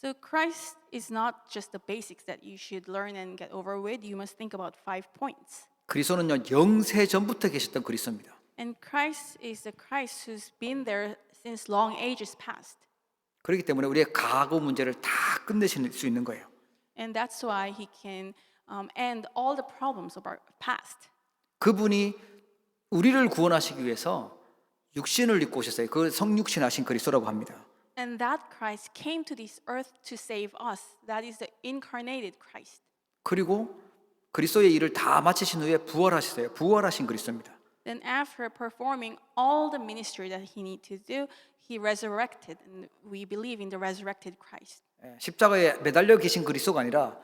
So Christ is not just the basics that you should learn and get over with. You must think about 5 points. 그리스도는요 영세 전부터 계셨던 그리스도입니다. And Christ is the Christ who's been there since long ages past. 그렇기 때문에 우리의 과거 문제를 다 끝내실 수 있는 거예요. And that's why he can end all the problems of our past. 그분이 우리를 구원하시기 위해서 육신을 입고 오셨어요. 그 성육신하신 그리스도라고 합니다. And that Christ came to this earth to save us. That is the incarnated Christ. 그리고 그리스도의 일을 다 마치신 후에 부활하셨어요. 부활하신 그리스도입니다. Then after performing all the ministry that he needed to do, he resurrected, and we believe in the resurrected Christ. 십자가에 매달려 계신 그리스도가 아니라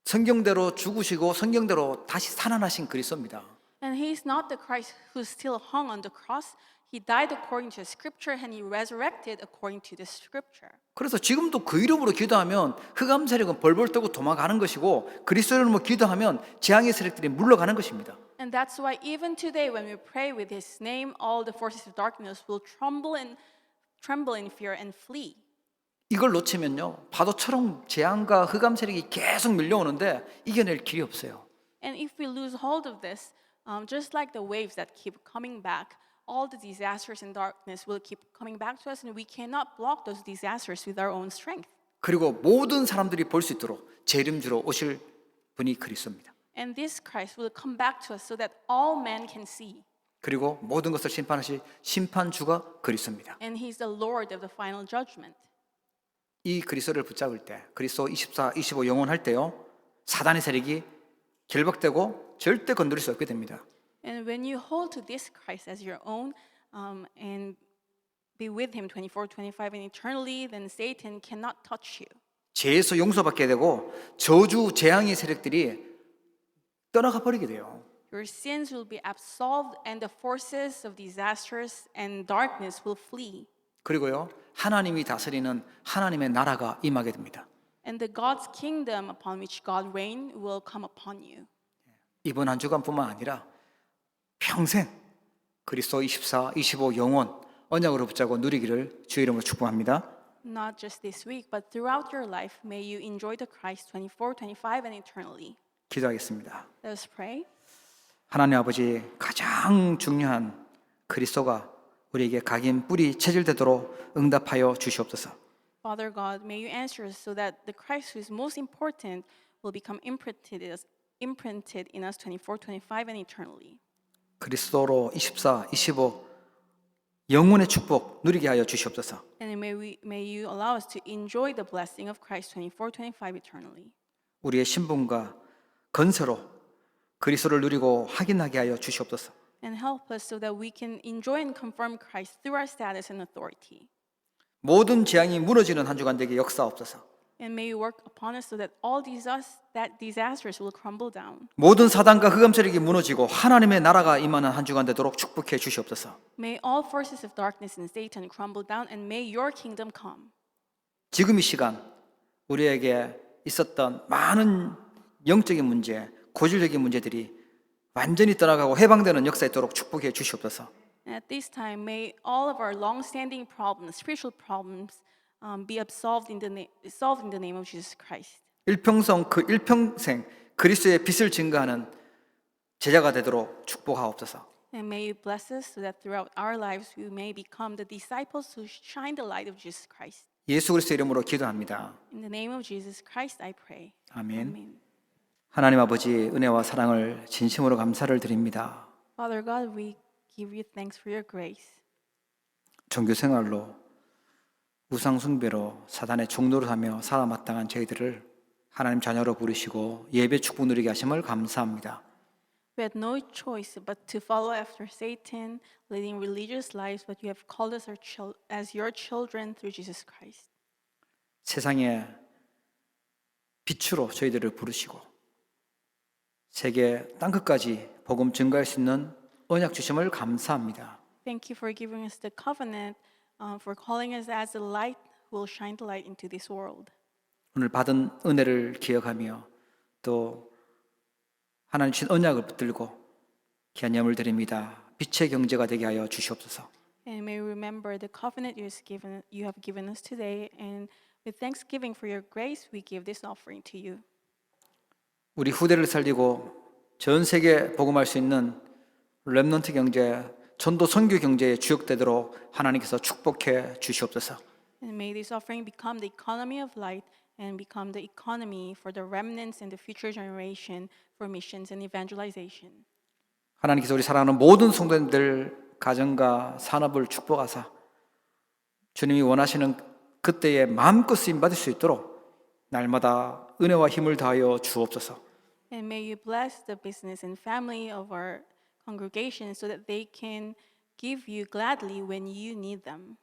성경대로 죽으시고 성경대로 다시 살아나신 그리스도입니다. And he is not the Christ who still hung on the cross. He died according to the scripture and he resurrected according to the scripture. 그래서 지금도 그 이름으로 기도하면 흑암 세력은 벌벌 떠고 도망가는 것이고 그리스도 이름으로 기도하면 재앙의 세력들이 물러가는 것입니다. And that's why even today when we pray with his name, all the forces of darkness will tremble in fear and flee. 이걸 놓치면요 파도처럼 재앙과 흑암 세력이 계속 밀려오는데 이겨낼 길이 없어요. And if we lose hold of this, just like the waves that keep coming back, all the disasters and darkness will keep coming back to us, and we cannot block those disasters with our own strength. 그리고 모든 사람들이 볼 수 있도록 재림주로 오실 분이 그리스도입니다. And this Christ will come back to us so that all men can see. 그리고 모든 것을 심판하실 심판주가 그리스도입니다. And he's the Lord of the final judgment. 이 그리스도를 붙잡을 때 그리스도 24, 25 영원할 때요 사단의 세력이 결박되고 절대 건드릴 수 없게 됩니다. And when you hold to this Christ as your own, and be with him 24/25 and eternally, then Satan cannot touch you. 죄에서 용서받게 되고 저주 재앙의 세력들이 떠나가 버리게 돼요. Your sins will be absolved and the forces of disasters and darkness will flee. 그리고요, 하나님이 다스리는 하나님의 나라가 임하게 됩니다. And the God's kingdom upon which God reign will come upon you. 이번 한 주간뿐만 아니라 평생 그리스도 24, 25 영원 언약으로 붙잡고 누리기를 주의 이름으로 축복합니다. Not just this week, but throughout your life, may you enjoy the Christ 24/25 and eternally. 기도하겠습니다. Let us pray. 하나님 아버지, 가장 중요한 그리스도가 우리에게 각인 뿌리 체질되도록 응답하여 주시옵소서. Father God, may you answer us so that the Christ who is most important will become imprinted in us 24/25 and eternally. 그리스도로 24, 25 영혼의 축복 누리게 하여 주시옵소서. And may you allow us to enjoy the blessing of Christ 24/25 eternally. 우리의 신분과 건세로 그리스도를 누리고 확인하게 하여 주시옵소서. And help us so that we can enjoy and confirm Christ through our status and authority. 모든 재앙이 무너지는 한 주간 되게 역사옵소서. And may you work upon us so that all disasters will crumble down. 모든 사단과 흑암 세력이 무너지고 하나님의 나라가 임하는 한 주간 되도록 축복해 주시옵소서. May all forces of darkness and Satan crumble down and may your kingdom come. 지금 이 시간 우리에게 있었던 많은 영적인 문제, 고질적인 문제들이 완전히 떠나가고 해방되는 역사 있도록 축복해 주시옵소서. And at this time, may all of our long-standing problems, spiritual problems, be solved in the name of Jesus Christ. 일평생 그리스도의 빛을 증거하는 제자가 되도록 축복하옵소서. And may you bless us so that throughout our lives we may become the disciples who shine the light of Jesus Christ. 예수 그리스도 이름으로 기도합니다. In the name of Jesus Christ, I pray. 아멘. Amen. 하나님 아버지 은혜와 사랑을 진심으로 감사를 드립니다. Father God, we give you thanks for your grace. 종교 생활로 우상 숭배로 사단의 종노를 하며 살아마땅한 저희들을 하나님 자녀로 부르시고 예배 축복 누리게 하심을 감사합니다. We had no choice but to follow after Satan, leading religious lives, but you have called us as your children through Jesus Christ. 세상의 빛으로 저희들을 부르시고 세계 땅끝까지 복음 증거할 수 있는 언약 주심을 감사합니다. Thank you for giving us the covenant, for calling us as a light who will shine the light into this world. 오늘 받은 은혜를 기억하며 또 하나님 주신 언약을 붙들고 귀한 예물 드립니다. 빛의 경제가 되게 하여 주시옵소서. And may we remember the covenant you have given us today, and with thanksgiving for your grace, we give this offering to you. 우리 후대를 살리고 전 세계 복음할 수 있는 렘넌트 경제, 전도 선교 경제의 주역되도록 하나님께서 축복해 주시옵소서. And may this offering become the economy of light and become the economy for the remnants and the future generation for missions and evangelization. 하나님께서 우리 사랑하는 모든 성도님들 가정과 산업을 축복하사 주님이 원하시는 그때에 마음껏 쓰임 받을 수 있도록 날마다 은혜와 힘을 다하여 주옵소서. And may you bless the business and family of our congregation so that they can give you gladly when you need them.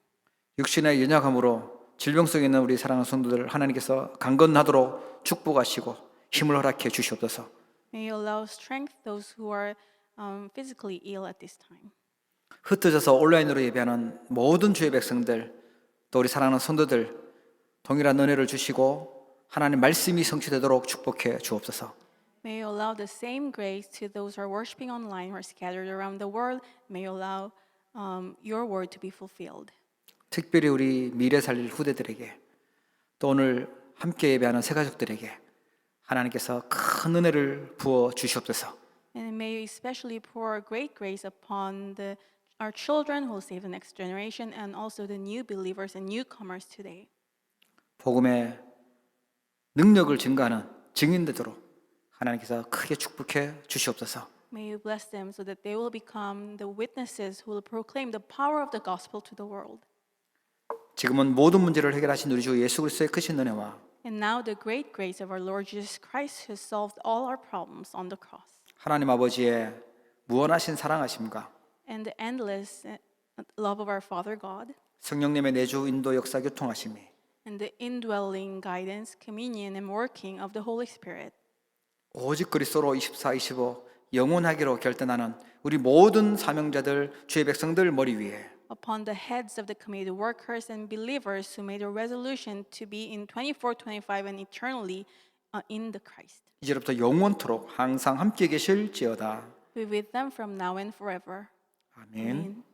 육신의 연약함으로 질병 속에 있는 우리 사랑하는 성도들 하나님께서 강건하도록 축복하시고 힘을 허락해 주시옵소서. May you allow strength those who are physically ill at this time. 흩어져서 온라인으로 예배하는 모든 주의 백성들 또 우리 사랑하는 성도들 동일한 은혜를 주시고 하나님 말씀이 성취되도록 축복해 주옵소서. May you allow the same grace to those who are worshiping online or scattered around the world. May you allow your word to be fulfilled. 특별히 우리 미래 살릴 후대들에게 또 오늘 함께 예배하는 새 가족들에게 하나님께서 큰 은혜를 부어 주시옵소서. And may you especially pour great grace upon our children who will save the next generation and also the new believers and newcomers today. 복음의 능력을 증가하는 증인되도록 하나님께서 크게 축복해 주시옵소서. May you bless them so that they will become the witnesses who will proclaim the power of the gospel to the world. 지금은 모든 문제를 해결하신 우리 주 예수 그리스도의 크신 은혜와 And now the great grace of our Lord Jesus Christ has solved all our problems on the cross. 하나님 아버지의 무한하신 사랑하심과 And the endless love of our Father God 성령님의 내주 인도 역사 교통하심이 and the indwelling guidance, communion, and working of the Holy Spirit 오직 그리스도로 24, 25 영원하기로 결단하는 우리 모든 사명자들 주의 백성들 머리 위에 upon the heads of the committed workers and believers who made a resolution to be in 24, 25 and eternally in the Christ. 이제부터 영원토록 항상 함께 계실지어다. Be with them from now and forever. 아멘. Amen.